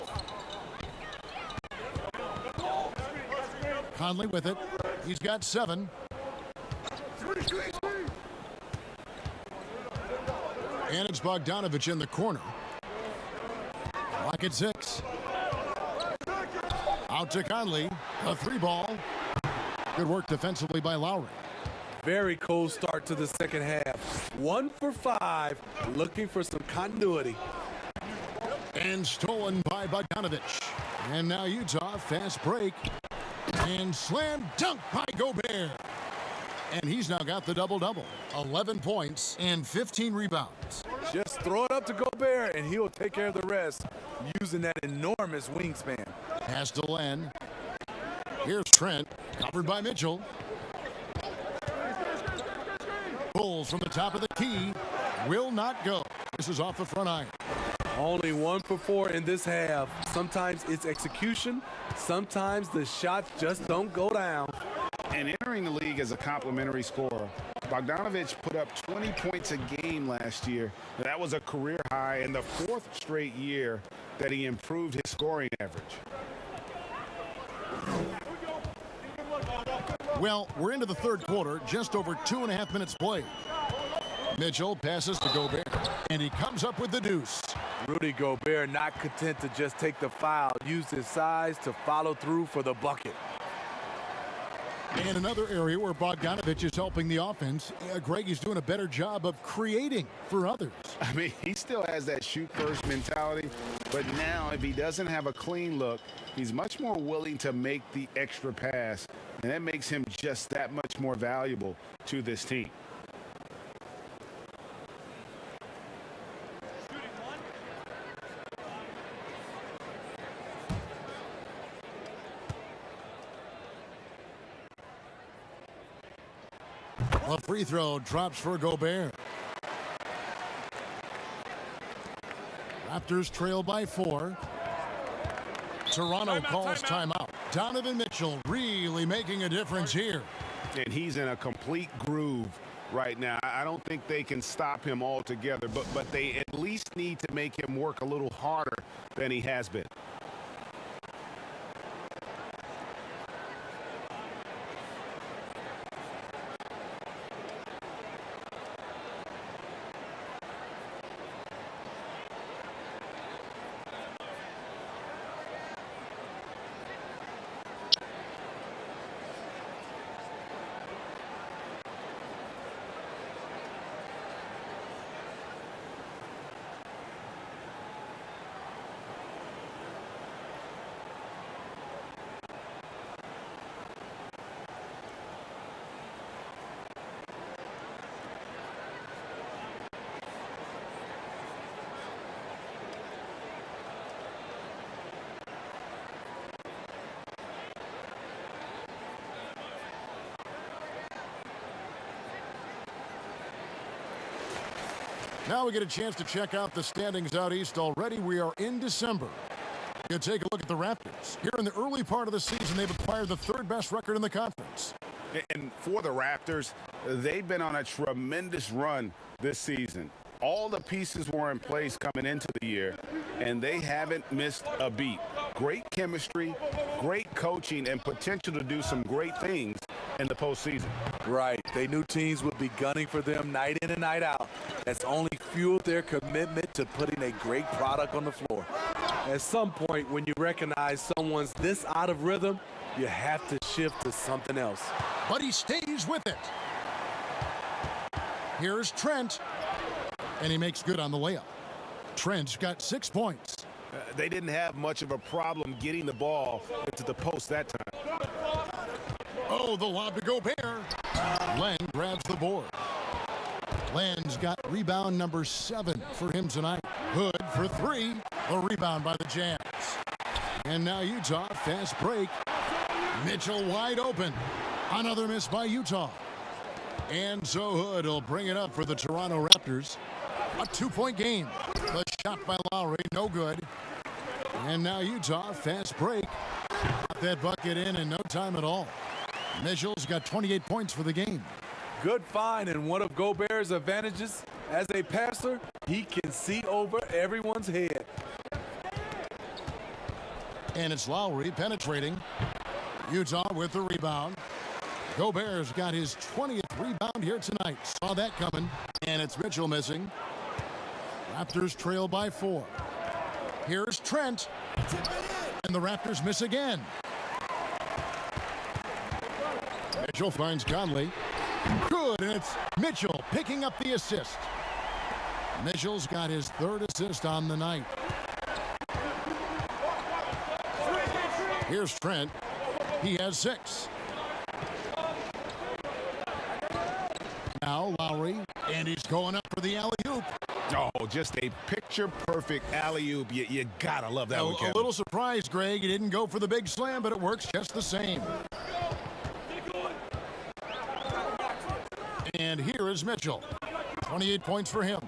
Conley with it. He's got 7. And it's Bogdanovich in the corner. Lock at 6. Out to Conley. A 3 ball. Good work defensively by Lowry. Very cold start to the second half. 1 for 5, looking for some continuity. And stolen by Bogdanovich. And now Utah, fast break. And slam dunk by Gobert. And he's now got the double-double. 11 points and 15 rebounds. Just throw it up to Gobert, and he'll take care of the rest using that enormous wingspan. Pass to Len. Here's Trent, covered by Mitchell. Bulls from the top of the key. Will not go. This is off the front iron. Only 1 for 4 in this half. Sometimes it's execution. Sometimes the shots just don't go down. And entering the league as a complimentary scorer, Bogdanovich put up 20 points a game last year. That was a career high in the 4th straight year that he improved his scoring average. Well, we're into the third quarter, just over 2.5 minutes played. Mitchell passes to Gobert, and he comes up with the deuce. Rudy Gobert not content to just take the foul, used his size to follow through for the bucket. And another area where Bogdanovich is helping the offense, Greg is doing a better job of creating for others. I mean, he still has that shoot-first mentality, but now if he doesn't have a clean look, he's much more willing to make the extra pass, and that makes him just that much more valuable to this team. A free throw drops for Gobert. Raptors trail by 4. Toronto calls timeout. Donovan Mitchell really making a difference here. And he's in a complete groove right now. I don't think they can stop him altogether, but they at least need to make him work a little harder than he has been. Now we get a chance to check out the standings out east already. We are in December. You take a look at the Raptors. Here in the early part of the season, they've acquired the third best record in the conference. And for the Raptors, they've been on a tremendous run this season. All the pieces were in place coming into the year, and they haven't missed a beat. Great chemistry, great coaching, and potential to do some great things in the postseason. Right. They knew teams would be gunning for them night in and night out. That's only fueled their commitment to putting a great product on the floor. At some point, when you recognize someone's this out of rhythm, you have to shift to something else. But he stays with it. Here's Trent. And he makes good on the layup. Trent's got 6 points. They didn't have much of a problem getting the ball into the post that time. Oh, the lob to Gobert. Len grabs the board. Len's got rebound number 7 for him tonight. Hood for 3. A rebound by the Jazz. And now Utah, fast break. Mitchell wide open. Another miss by Utah. And so Hood will bring it up for the Toronto Raptors. A 2-point game. The shot by Lowry, no good. And now Utah, fast break. Got that bucket in no time at all. Mitchell's got 28 points for the game. Good find, and one of Gobert's advantages as a passer, he can see over everyone's head. And it's Lowry penetrating. Utah with the rebound. Gobert's got his 20th rebound here tonight. Saw that coming, and it's Mitchell missing. Raptors trail by 4. Here's Trent. And the Raptors miss again. Mitchell finds Conley. Good, and it's Mitchell picking up the assist. Mitchell's got his 3rd assist on the night. Here's Trent. He has 6. Now Lowry, and he's going up for the alley-oop. Oh, just a picture-perfect alley-oop. You gotta love that one, Kevin. A little surprised, Greg. He didn't go for the big slam, but it works just the same. And here is Mitchell. 28 points for him.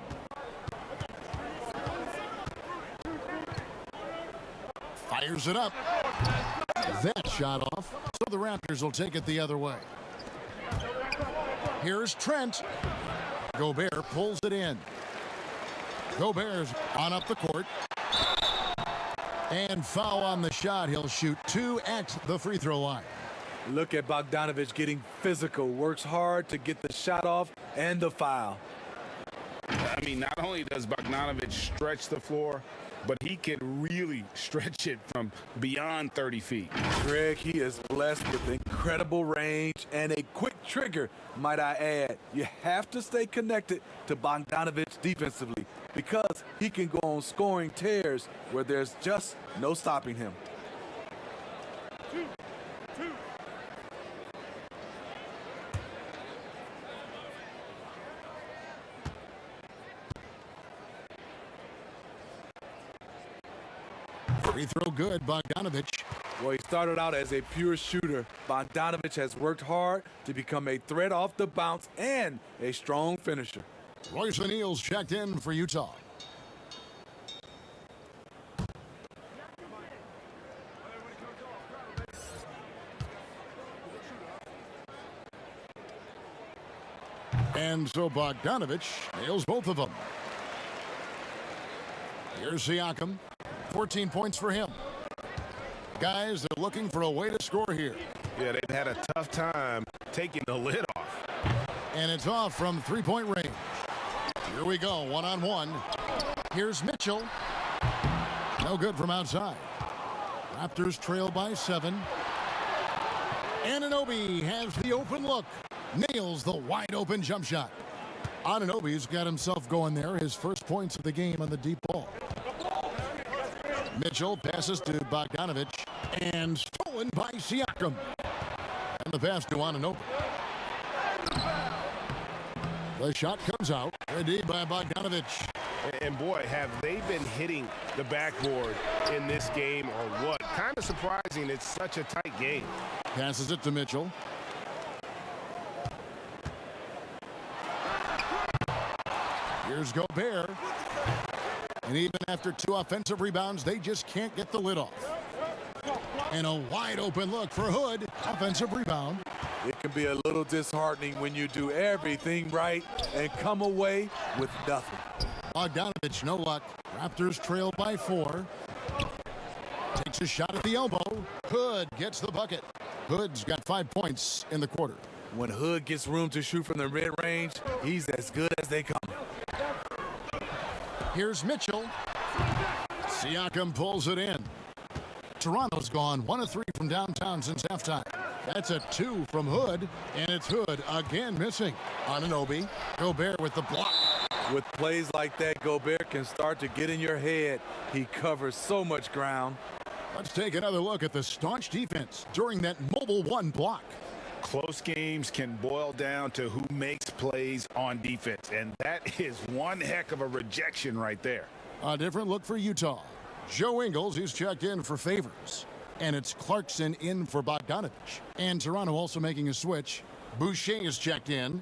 Fires it up. That shot off, so the Raptors will take it the other way. Here's Trent. Gobert pulls it in. Gobert's on up the court. And foul on the shot. He'll shoot 2 at the free throw line. Look at Bogdanovich getting physical. Works hard to get the shot off and the foul. I mean, not only does Bogdanovich stretch the floor, but he can really stretch it from beyond 30 feet. Greg, he is blessed with incredible range and a quick trigger, might I add. You have to stay connected to Bogdanovich defensively because he can go on scoring tears where there's just no stopping him. Free throw good, Bogdanovich. Well, he started out as a pure shooter. Bogdanovich has worked hard to become a threat off the bounce and a strong finisher. Royce O'Neal's checked in for Utah. And so Bogdanovich nails both of them. Here's Siakam. 14 points for him. Guys, they're looking for a way to score here. Yeah, they've had a tough time taking the lid off. And it's off from three-point range. Here we go, one-on-one. Here's Mitchell. No good from outside. Raptors trail by 7. Anunoby has the open look. Nails the wide-open jump shot. Anunoby's got himself going there. His first points of the game on the deep ball. Mitchell passes to Bogdanovich and stolen by Siakam. And the pass to Anunoby. The shot comes out, ready by Bogdanovich. And boy, have they been hitting the backboard in this game or what? Kind of surprising it's such a tight game. Passes it to Mitchell. Here's Gobert. And even after 2 offensive rebounds, they just can't get the lid off. And a wide open look for Hood. Offensive rebound. It can be a little disheartening when you do everything right and come away with nothing. Bogdanovich, no luck. Raptors trail by 4. Takes a shot at the elbow. Hood gets the bucket. Hood's got 5 points in the quarter. When Hood gets room to shoot from the mid-range, he's as good as they come. Here's Mitchell. Siakam pulls it in. Toronto's gone 1 of 3 from downtown since halftime. That's a 2 from Hood, and it's Hood again missing. Anunoby. Gobert with the block. With plays like that, Gobert can start to get in your head. He covers so much ground. Let's take another look at the staunch defense during that mobile 1 block. Close games can boil down to who makes plays on defense, and that is one heck of a rejection right there. A different look for Utah. Joe Ingles, who's checked in for Favors. And it's Clarkson in for Bogdanovich. And Toronto also making a switch. Boucher is checked in.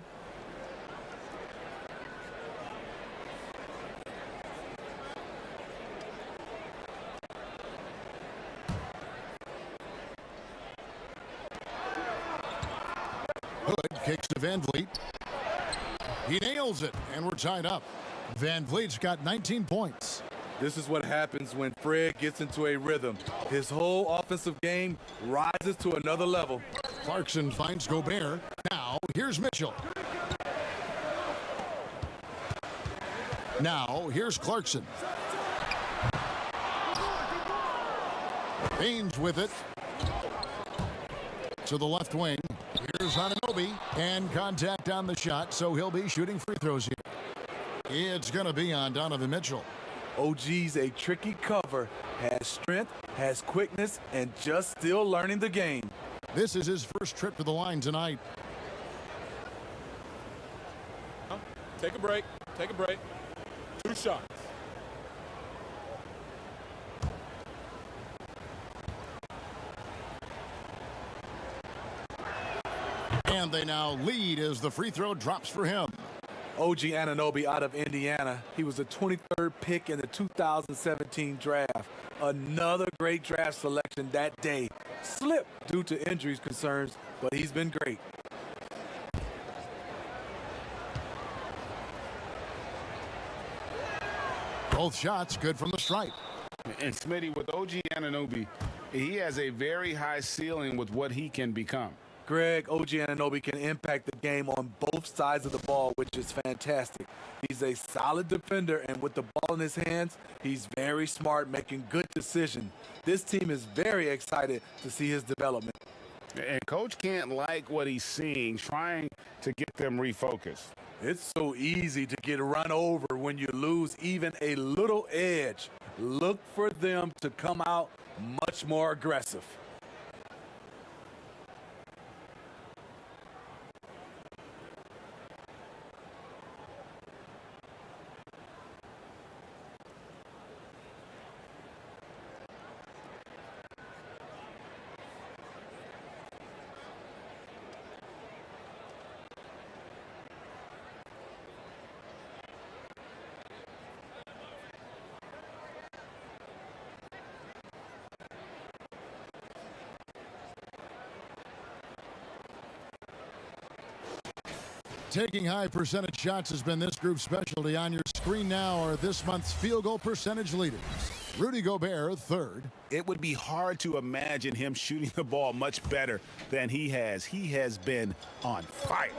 Hood kicks to Van Vliet. He nails it, and we're tied up. Van Vliet's got 19 points. This is what happens when Fred gets into a rhythm. His whole offensive game rises to another level. Clarkson finds Gobert. Now, here's Mitchell. Now, here's Clarkson. Baines with it. To the left wing. Here's Anunoby. And contact on the shot, so he'll be shooting free throws here. It's going to be on Donovan Mitchell. OG's a tricky cover, has strength, has quickness, and just still learning the game. This is his first trip to the line tonight. Take a break. Take a break. 2 shots. And they now lead as the free throw drops for him. OG Anunoby out of Indiana. He was the 23rd pick in the 2017 draft. Another great draft selection that day. Slipped due to injuries concerns, but he's been great. Both shots good from the stripe. And Smitty, with OG Anunoby, he has a very high ceiling with what he can become. Greg, OG Anunoby can impact the game on both sides of the ball, which is fantastic. He's a solid defender, and with the ball in his hands, he's very smart, making good decisions. This team is very excited to see his development. And Coach can't like what he's seeing, trying to get them refocused. It's so easy to get run over when you lose even a little edge. Look for them to come out much more aggressive. Taking high percentage shots has been this group's specialty. On your screen now are this month's field goal percentage leaders. Rudy Gobert, 3rd. It would be hard to imagine him shooting the ball much better than he has. He has been on fire.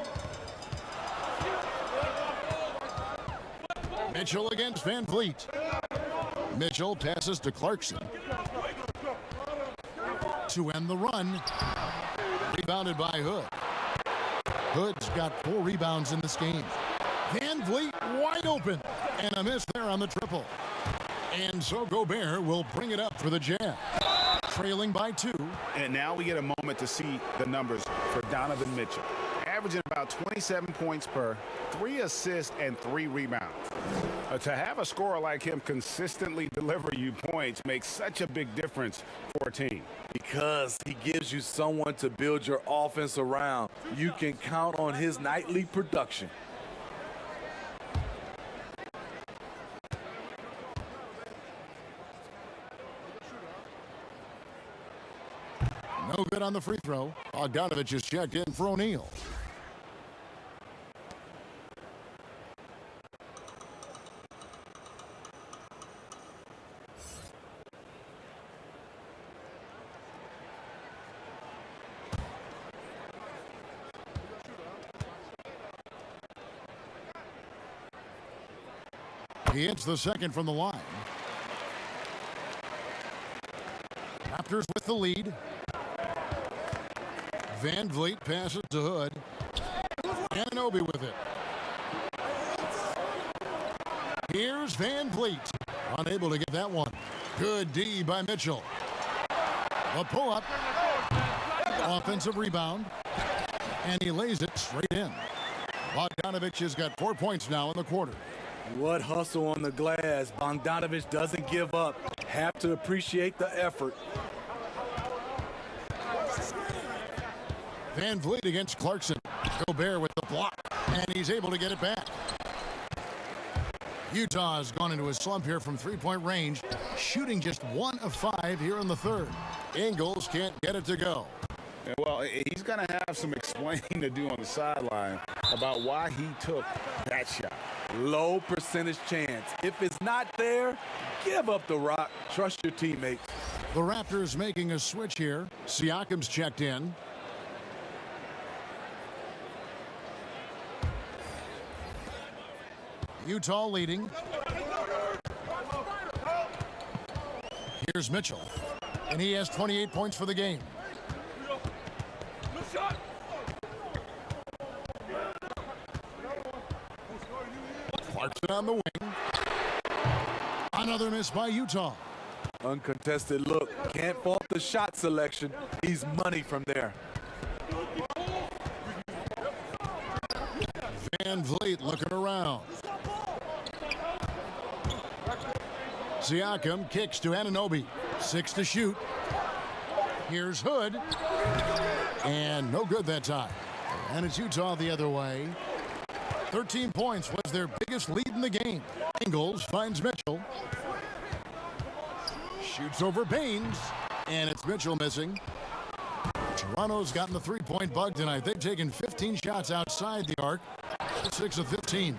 Mitchell against Van Vliet. Mitchell passes to Clarkson. To end the run. Rebounded by Hood. Hood's got 4 rebounds in this game. Van Vliet wide open. And a miss there on the triple. And so Gobert will bring it up for the Jazz. Trailing by 2. And now we get a moment to see the numbers for Donovan Mitchell. Averaging about 27 points per, 3 assists, and 3 rebounds. To have a scorer like him consistently deliver you points makes such a big difference for a team. Because he gives you someone to build your offense around. You can count on his nightly production. on the free throw. Bogdanovich is checked in for O'Neal. He hits the second from the line. Raptors with the lead. Van Vliet passes to Hood. Anunoby with it. Here's Van Vliet. Unable to get that one. Good D by Mitchell. A pull-up. Offensive rebound. And he lays it straight in. Bogdanovich has got 4 points now in the quarter. What hustle on the glass. Bogdanovich doesn't give up. Have to appreciate the effort. Van Vliet against Clarkson. Gobert with the block, and he's able to get it back. Utah has gone into a slump here from three-point range, shooting just 1 of 5 here in the third. Ingles can't get it to go. Well, he's going to have some explaining to do on the sideline about why he took that shot. Low percentage chance. If it's not there, give up the rock. Trust your teammates. The Raptors making a switch here. Siakam's checked in. Utah leading. Here's Mitchell. And he has 28 points for the game. Clarkson on the wing. Another miss by Utah. Uncontested look. Can't fault the shot selection. He's money from there. Van Vliet looking around. Siakam kicks to Anunoby. 6 to shoot. Here's Hood. And no good that time. And it's Utah the other way. 13 points was their biggest lead in the game. Ingles finds Mitchell. Shoots over Baines. And it's Mitchell missing. Toronto's gotten the three-point bug tonight. They've taken 15 shots outside the arc. 6 of 15.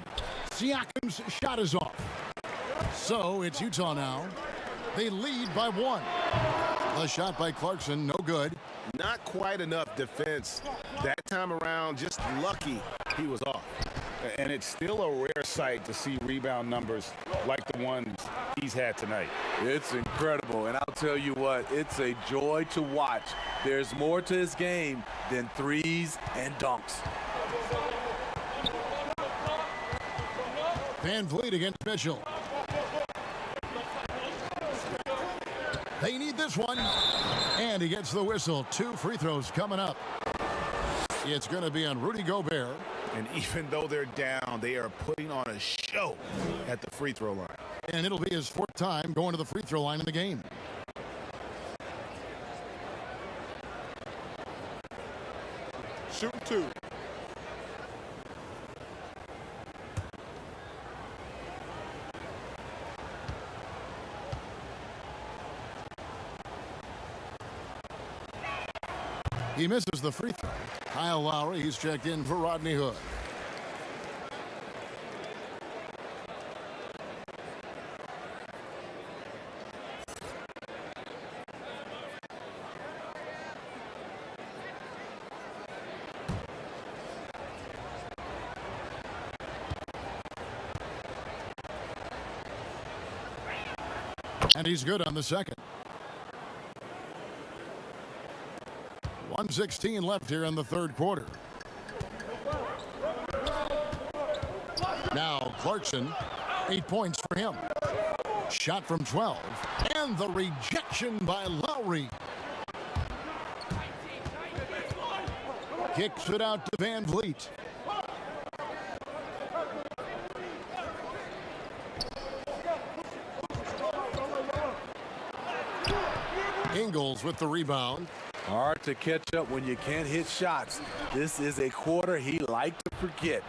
Siakam's shot is off. So it's Utah now. They lead by 1. The shot by Clarkson, no good. Not quite enough defense that time around. Just lucky he was off. And it's still a rare sight to see rebound numbers like the ones he's had tonight. It's incredible, and I'll tell you what, it's a joy to watch. There's more to his game than threes and dunks. Van Vliet against Mitchell. They need this one. And he gets the whistle. 2 free throws coming up. It's going to be on Rudy Gobert. And even though they're down, they are putting on a show at the free throw line. And it'll be his 4th time going to the free throw line in the game. Shoot 2. He misses the free throw. Kyle Lowry, he's checked in for Rodney Hood. And he's good on the second. 1:16 left here in the third quarter. Now Clarkson, 8 points for him. Shot from 12. And the rejection by Lowry. Kicks it out to Van Vliet. Ingles with the rebound. Hard to catch up when you can't hit shots. This is a quarter he liked to forget.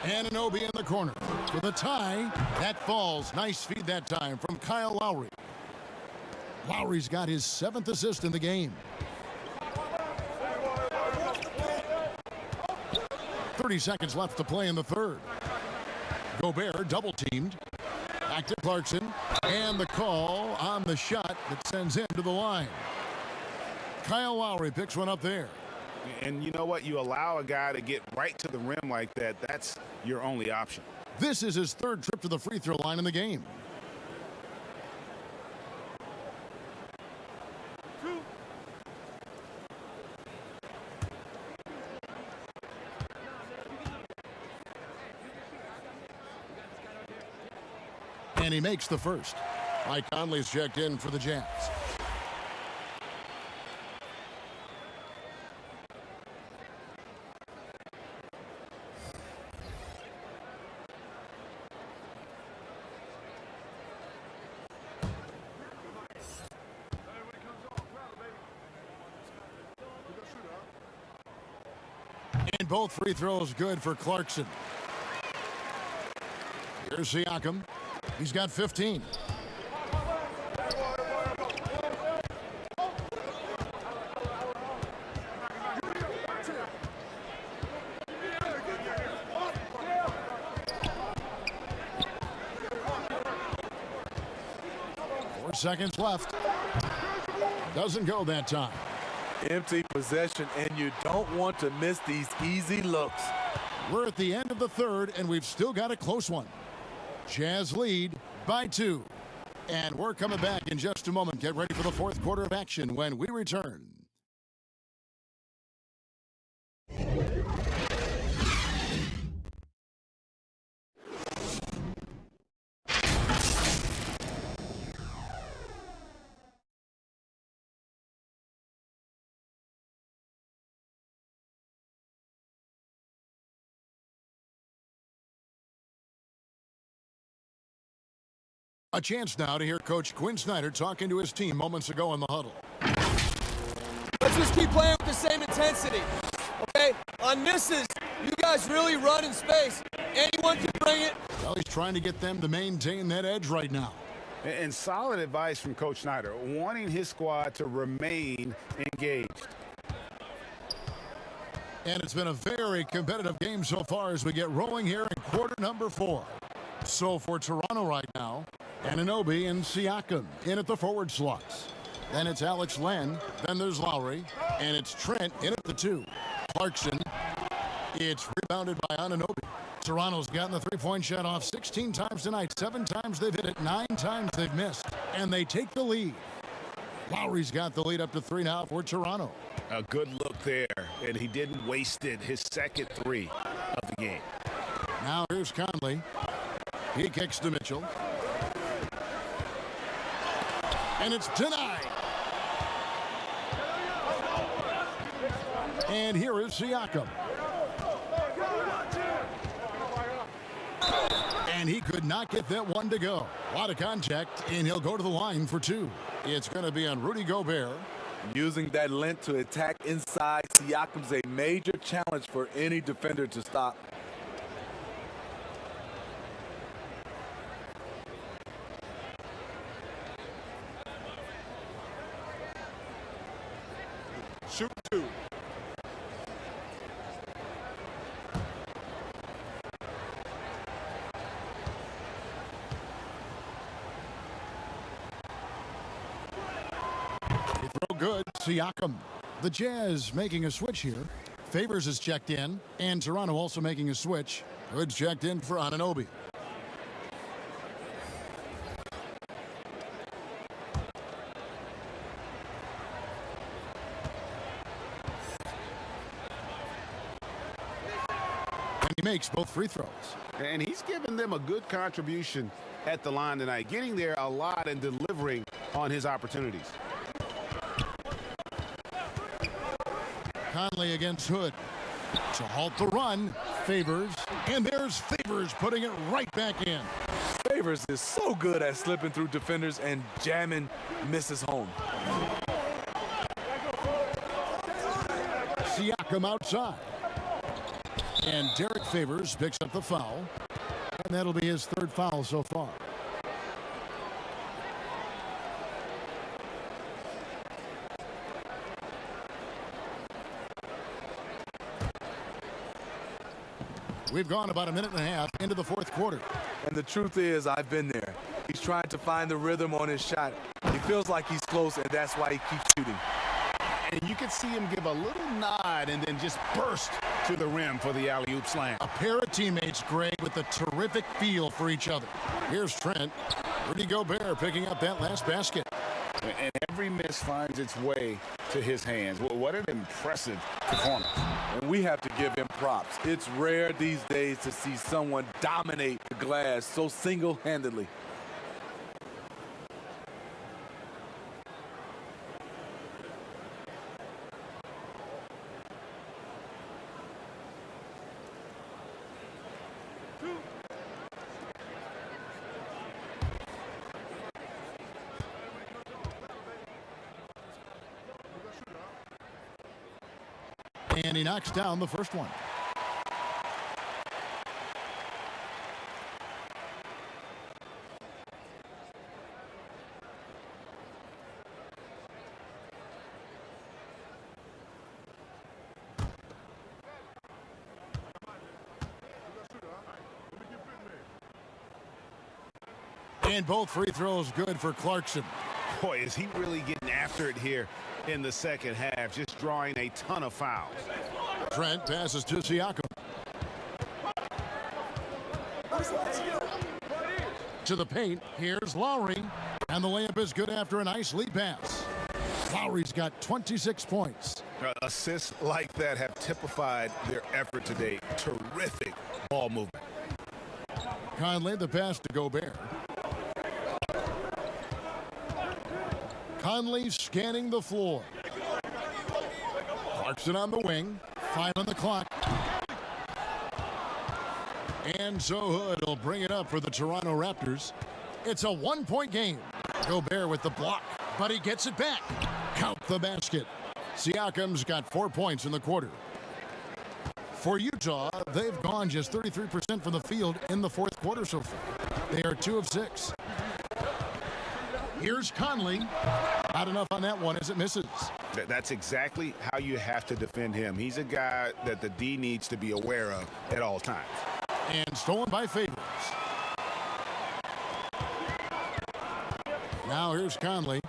Anunoby in the corner for the tie. That falls. Nice feed that time from Kyle Lowry. Lowry's got his 7th assist in the game. 30 seconds left to play in the third. Gobert double-teamed. Back to Clarkson. And the call on the shot that sends him to the line. Kyle Lowry picks one up there. And you know what? You allow a guy to get right to the rim like that. That's your only option. This is his third trip to the free throw line in the game. And he makes the first. Mike Conley's checked in for the Jazz. And both free throws good for Clarkson. Here's Siakam. He's got 15. Four seconds left. Doesn't go that time. Empty possession, and you don't want to miss these easy looks. We're at the end of the third, and we've still got a close one. Jazz lead by 2. And we're coming back in just a moment. Get ready for the fourth quarter of action when we return. A chance now to hear Coach Quinn Snyder talking to his team moments ago in the huddle. Let's just keep playing with the same intensity, okay? On misses, you guys really run in space. Anyone can bring it. Well, he's trying to get them to maintain that edge right now. And solid advice from Coach Snyder, wanting his squad to remain engaged. And it's been a very competitive game so far as we get rolling here in quarter number 4. So for Toronto right now, Anunoby and Siakam in at the forward slots. Then it's Alex Len. Then there's Lowry. And it's Trent in at the 2. Clarkson. It's rebounded by Anunoby. Toronto's gotten the three-point shot off 16 times tonight. 7 times they've hit it. 9 times they've missed. And they take the lead. Lowry's got the lead up to 3 now for Toronto. A good look there. And he didn't waste it. His second 3 of the game. Now here's Conley. He kicks to Mitchell. And it's denied. And here is Siakam. And he could not get that one to go. A lot of contact, and he'll go to the line for 2. It's going to be on Rudy Gobert. Using that length to attack inside, Siakam's a major challenge for any defender to stop. Shoot 2. Throw good. Siakam. The Jazz making a switch here. Favors is checked in, and Toronto also making a switch. Hood's checked in for Anunoby. And he makes both free throws. And he's given them a good contribution at the line tonight, getting there a lot and delivering on his opportunities. Conley against Hood. To halt the run, Favors. And there's Favors putting it right back in. Favors is so good at slipping through defenders and jamming misses home. Siakam outside. And Derek Favors picks up the foul. And that'll be his 3rd foul so far. We've gone about a minute and a half into the fourth quarter. And the truth is, I've been there. He's trying to find the rhythm on his shot. He feels like he's close, and that's why he keeps shooting. And you can see him give a little nod and then just burst to the rim for the alley-oop slam. A pair of teammates, Greg, with a terrific feel for each other. Here's Trent. Rudy Gobert picking up that last basket. And every miss finds its way to his hands. Well, what an impressive performance. And we have to give him props. It's rare these days to see someone dominate the glass so single-handedly. And he knocks down the first one. And both free throws good for Clarkson. Boy, is he really getting after it here in the second half, just drawing a ton of fouls. Trent passes to Siakam. To the paint, here's Lowry. And the layup is good after a nice lead pass. Lowry's got 26 points. Assists like that have typified their effort today. Terrific ball movement. Conley, the pass to Gobert. Conley scanning the floor. Clarkson on the wing. 5 on the clock. And so Hood will bring it up for the Toronto Raptors. It's a 1-point game. Gobert with the block, but he gets it back. Count the basket. Siakam's got 4 points in the quarter. For Utah, they've gone just 33% from the field in the fourth quarter so far. They are 2 of 6. Here's Conley. Not enough on that one as it misses. That's exactly how you have to defend him. He's a guy that the D needs to be aware of at all times. And stolen by Favors. Now here's Conley.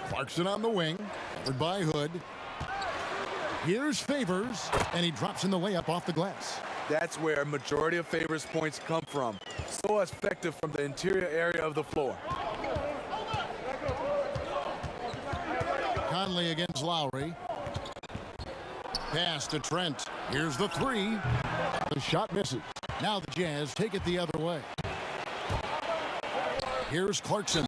Clarkson on the wing. Covered by Hood. Here's Favors. And he drops in the layup off the glass. That's where a majority of Favors points come from. So effective from the interior area of the floor. Conley against Lowry. Pass to Trent. Here's the 3. The shot misses. Now the Jazz take it the other way. Here's Clarkson.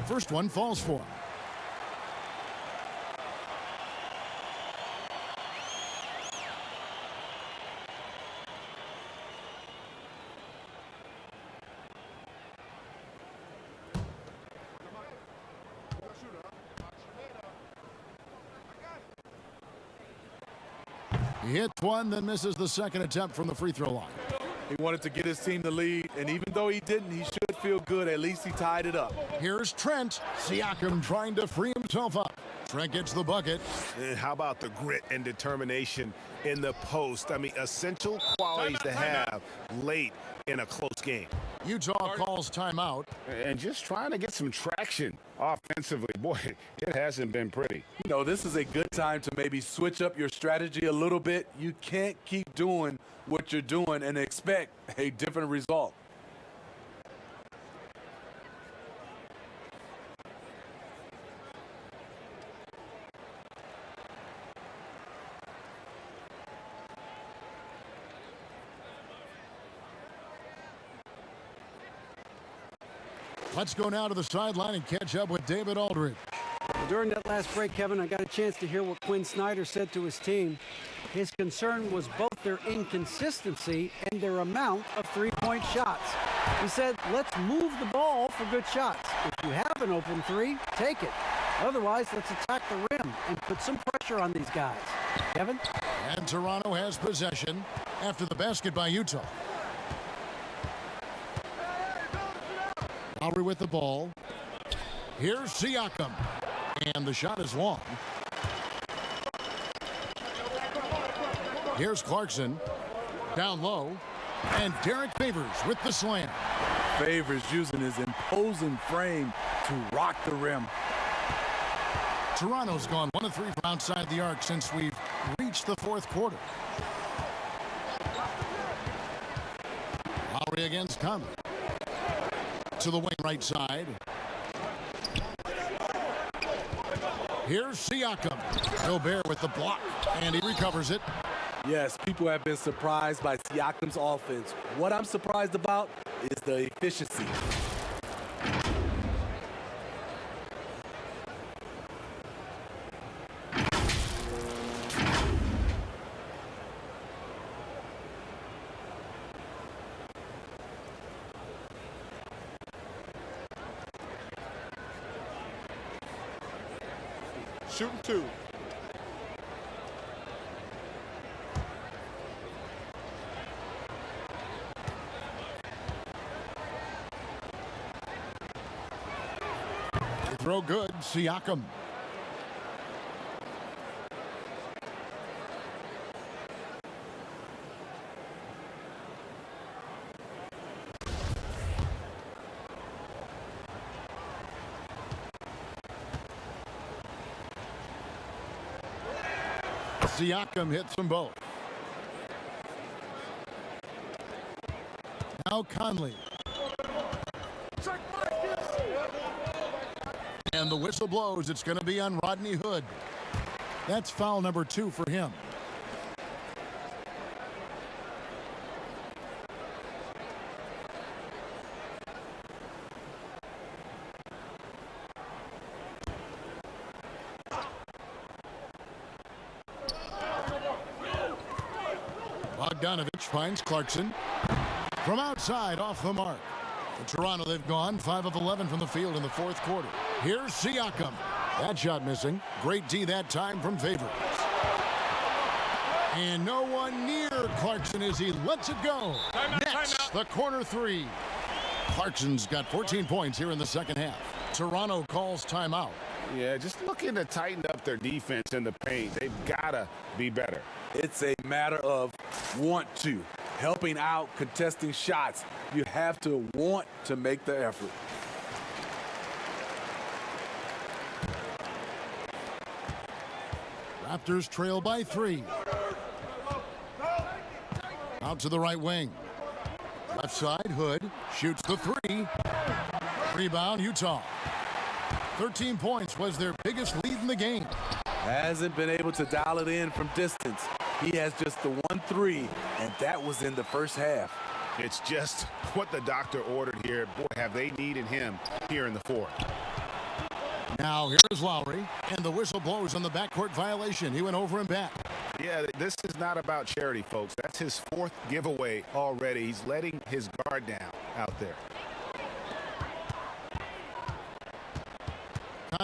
First one falls for him. He hits one, then misses the second attempt from the free throw line. He wanted to get his team the lead, and even though he didn't, he should feel good. At least he tied it up. Here's Trent. Siakam trying to free himself up. Trent gets the bucket. And how about the grit and determination in the post? I mean, essential qualities to have late in a close game. Utah calls timeout. And just trying to get some traction offensively. Boy, it hasn't been pretty. You know, this is a good time to maybe switch up your strategy a little bit. You can't keep doing what you're doing and expect a different result. Let's go now to the sideline and catch up with David Aldridge. During that last break, Kevin, I got a chance to hear what Quinn Snyder said to his team. His concern was both their inconsistency and their amount of three-point shots. He said, let's move the ball for good shots. If you have an open 3, take it. Otherwise, let's attack the rim and put some pressure on these guys. Kevin? And Toronto has possession after the basket by Utah. Lowry with the ball. Here's Siakam. And the shot is long. Here's Clarkson. Down low. And Derek Favors with the slam. Favors using his imposing frame to rock the rim. Toronto's gone 1 of 3 from outside the arc since we've reached the fourth quarter. Lowry against Conley. To the wing right side. Here's Siakam. Gobert with the block, and he recovers it. Yes, people have been surprised by Siakam's offense. What I'm surprised about is the efficiency. Shooting 2. Throw good, Siakam. Siakam hits them both. Now Conley. And the whistle blows. It's going to be on Rodney Hood. That's foul number 2 for him. Bogdanovich finds Clarkson. From outside, off the mark. For Toronto, they've gone 5 of 11 from the field in the fourth quarter. Here's Siakam. That shot missing. Great D that time from Favors. And no one near Clarkson as he lets it go. Next, the corner 3. Clarkson's got 14 points here in the second half. Toronto calls timeout. Yeah, just looking to tighten up their defense in the paint. They've got to be better. It's a matter of want to. Helping out, contesting shots. You have to want to make the effort. Raptors trail by 3. Out to the right wing. Left side, Hood shoots the 3. Rebound, Utah. 13 points was their biggest lead in the game. Hasn't been able to dial it in from distance. He has just the 1-3, and that was in the first half. It's just what the doctor ordered here. Boy, have they needed him here in the fourth. Now here's Lowry, and the whistle blows on the backcourt violation. He went over and back. Yeah, this is not about charity, folks. That's his 4th giveaway already. He's letting his guard down out there.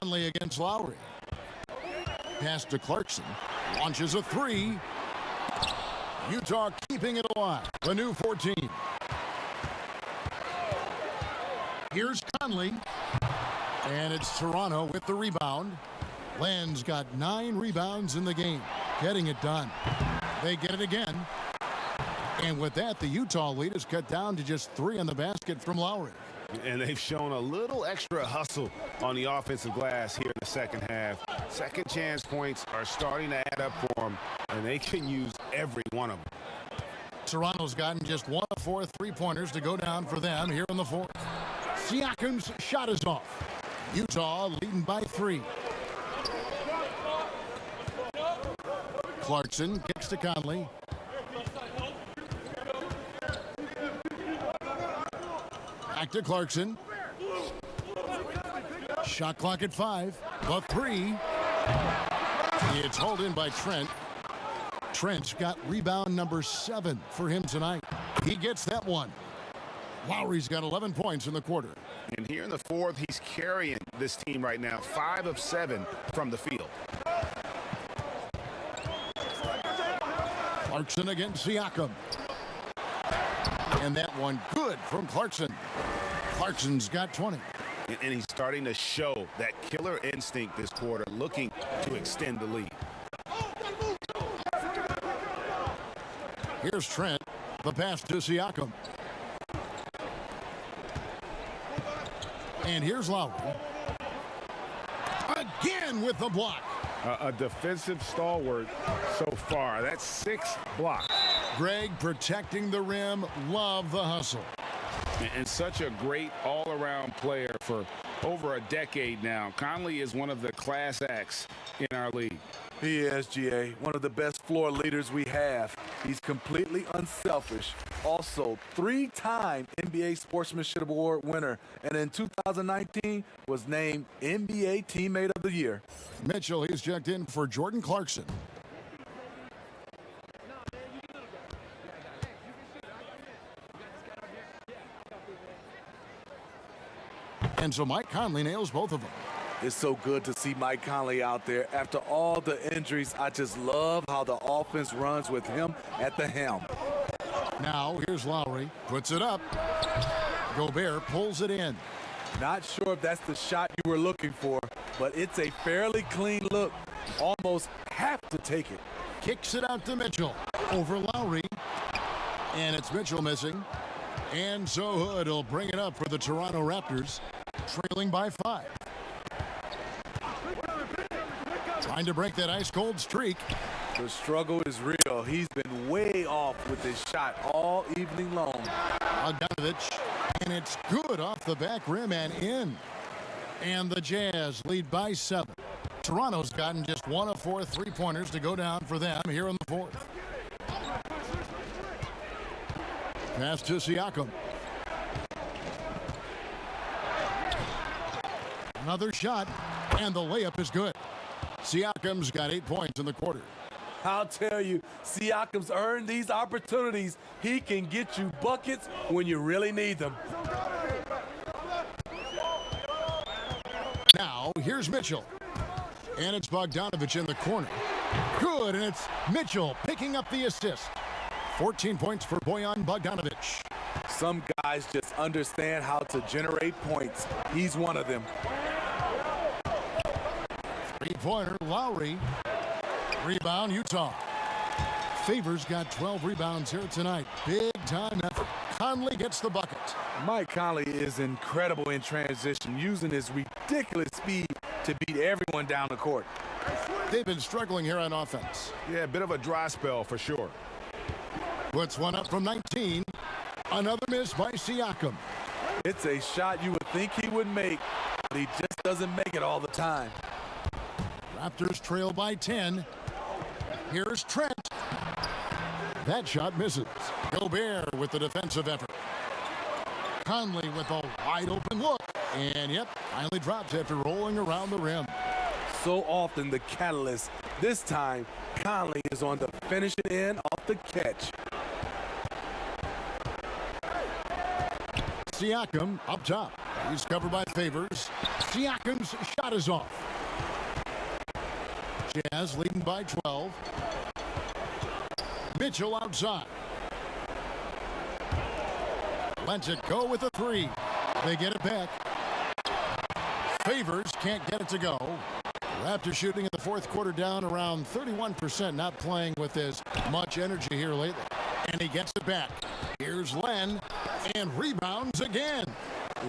Conley against Lowry. Pass to Clarkson. Launches a 3. Utah keeping it alive. The new 14. Here's Conley. And it's Toronto with the rebound. Land's got 9 rebounds in the game. Getting it done. They get it again. And with that, the Utah lead is cut down to just 3 on the basket from Lowry. And they've shown a little extra hustle on the offensive glass here in the second half. Second chance points are starting to add up for them, and they can use every one of them. Toronto's gotten just 1 of 4 3-pointers to go down for them here in the fourth. Siakam's shot is off. Utah leading by 3. Clarkson kicks to Conley. Back to Clarkson. Shot clock at 5. The 3. It's hauled in by Trent. Trent's got rebound number 7 for him tonight. He gets that one. Lowry's got 11 points in the quarter. And here in the fourth, he's carrying this team right now. 5 of 7 from the field. Clarkson against Siakam. And that one good from Clarkson. Clarkson's got 20. And he's starting to show that killer instinct this quarter, looking to extend the lead. Here's Trent. The pass to Siakam. And here's Lowry. Again with the block. A defensive stalwart so far. That's 6 blocks. Greg protecting the rim. Love the hustle. And such a great all-around player for over a decade now. Conley is one of the class acts in our league. He is, GA, one of the best floor leaders we have. He's completely unselfish. Also, 3-time NBA Sportsmanship Award winner. And in 2019 was named NBA Teammate of the Year. Mitchell, he's checked in for Jordan Clarkson. And so Mike Conley nails both of them. It's so good to see Mike Conley out there. After all the injuries, I just love how the offense runs with him at the helm. Now, here's Lowry. Puts it up. Gobert pulls it in. Not sure if that's the shot you were looking for, but it's a fairly clean look. Almost have to take it. Kicks it out to Mitchell. Over Lowry. And it's Mitchell missing. And so Hood will bring it up for the Toronto Raptors, trailing by 5. Trying to break that ice-cold streak. The struggle is real. He's been way off with his shot all evening long. Bogdanovich, and it's good off the back rim and in. And the Jazz lead by 7. Toronto's gotten just 1 of 4 3-pointers to go down for them here in the 4th. Pass to Siakam. Another shot, and the layup is good. Siakam's got 8 points in the quarter. I'll tell you, Siakam's earned these opportunities. He can get you buckets when you really need them. Now, here's Mitchell. And it's Bogdanovich in the corner. Good, and it's Mitchell picking up the assist. 14 points for Bojan Bogdanovich. Some guys just understand how to generate points. He's one of them. 3-pointer, Lowry. Rebound, Utah. Favors got 12 rebounds here tonight. Big time effort. Conley gets the bucket. Mike Conley is incredible in transition, using his ridiculous speed to beat everyone down the court. They've been struggling here on offense. Yeah, a bit of a dry spell for sure. Puts one up from 19. Another miss by Siakam. It's a shot you would think he would make, but he just doesn't make it all the time. Raptors trail by 10. Here's Trent. That shot misses. Gobert with the defensive effort. Conley with a wide open look. And yep, finally drops after rolling around the rim. So often the catalyst. This time, Conley is on the finishing end off the catch. Siakam up top. He's covered by Favors. Siakam's shot is off. Jazz leading by 12. Mitchell outside. Lets it go with a 3. They get it back. Favors can't get it to go. Raptors shooting in the 4th quarter down around 31%, not playing with as much energy here lately. And he gets it back. Here's Len, and rebounds again.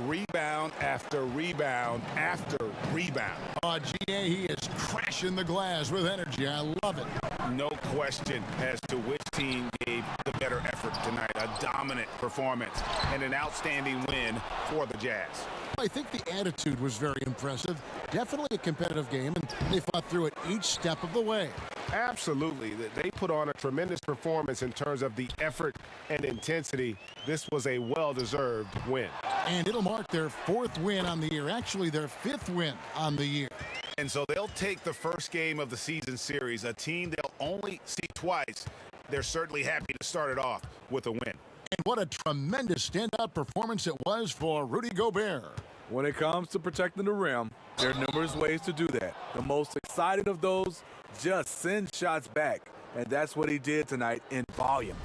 Rebound after rebound after rebound. GA, he is crashing the glass with energy. I love it. No question as to which team gave the better effort tonight. A dominant performance and an outstanding win for the Jazz. I think the attitude was very impressive. Definitely a competitive game, and they fought through it each step of the way. Absolutely. They put on a tremendous performance in terms of the effort and intensity. This was a well-deserved win. And it'll mark their 4th win on the year. Actually, their 5th win on the year. And so they'll take the first game of the season series, a team they'll only see twice. They're certainly happy to start it off with a win. And what a tremendous standout performance it was for Rudy Gobert. When it comes to protecting the rim, there are numerous ways to do that. The most exciting of those, just send shots back. and that's what he did tonight in volume.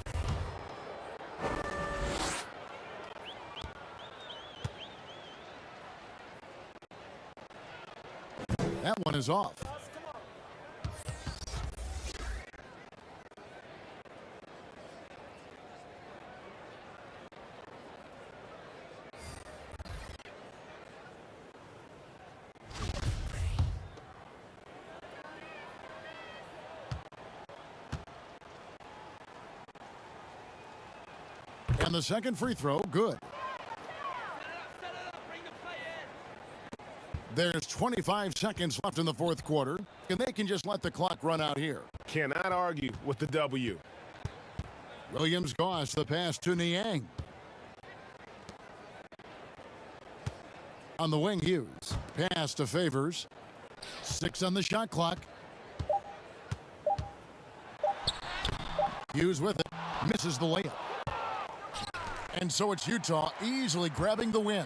That one is off. And the second free throw, good. There's 25 seconds left in the fourth quarter, and they can just let the clock run out here. Cannot argue with the W. Williams-Goss, the pass to Niang. On the wing, Hughes. Pass to Favors. 6 on the shot clock. Hughes with it. Misses the layup. And so it's Utah easily grabbing the win.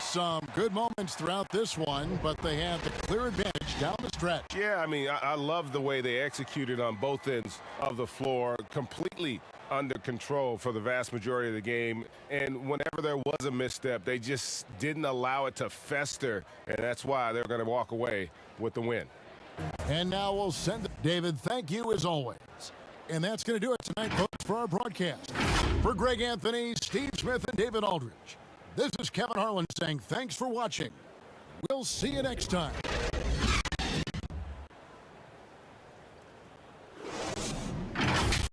Some good moments throughout this one, but they have the clear advantage down the stretch. Yeah, I mean, I love the way they executed on both ends of the floor, completely under control for the vast majority of the game. And whenever there was a misstep, they just didn't allow it to fester, and that's why they're going to walk away with the win. And now we'll send it. David, thank you as always. And that's going to do it tonight, folks, for our broadcast. For Greg Anthony, Steve Smith, and David Aldridge, this is Kevin Harlan saying thanks for watching. We'll see you next time.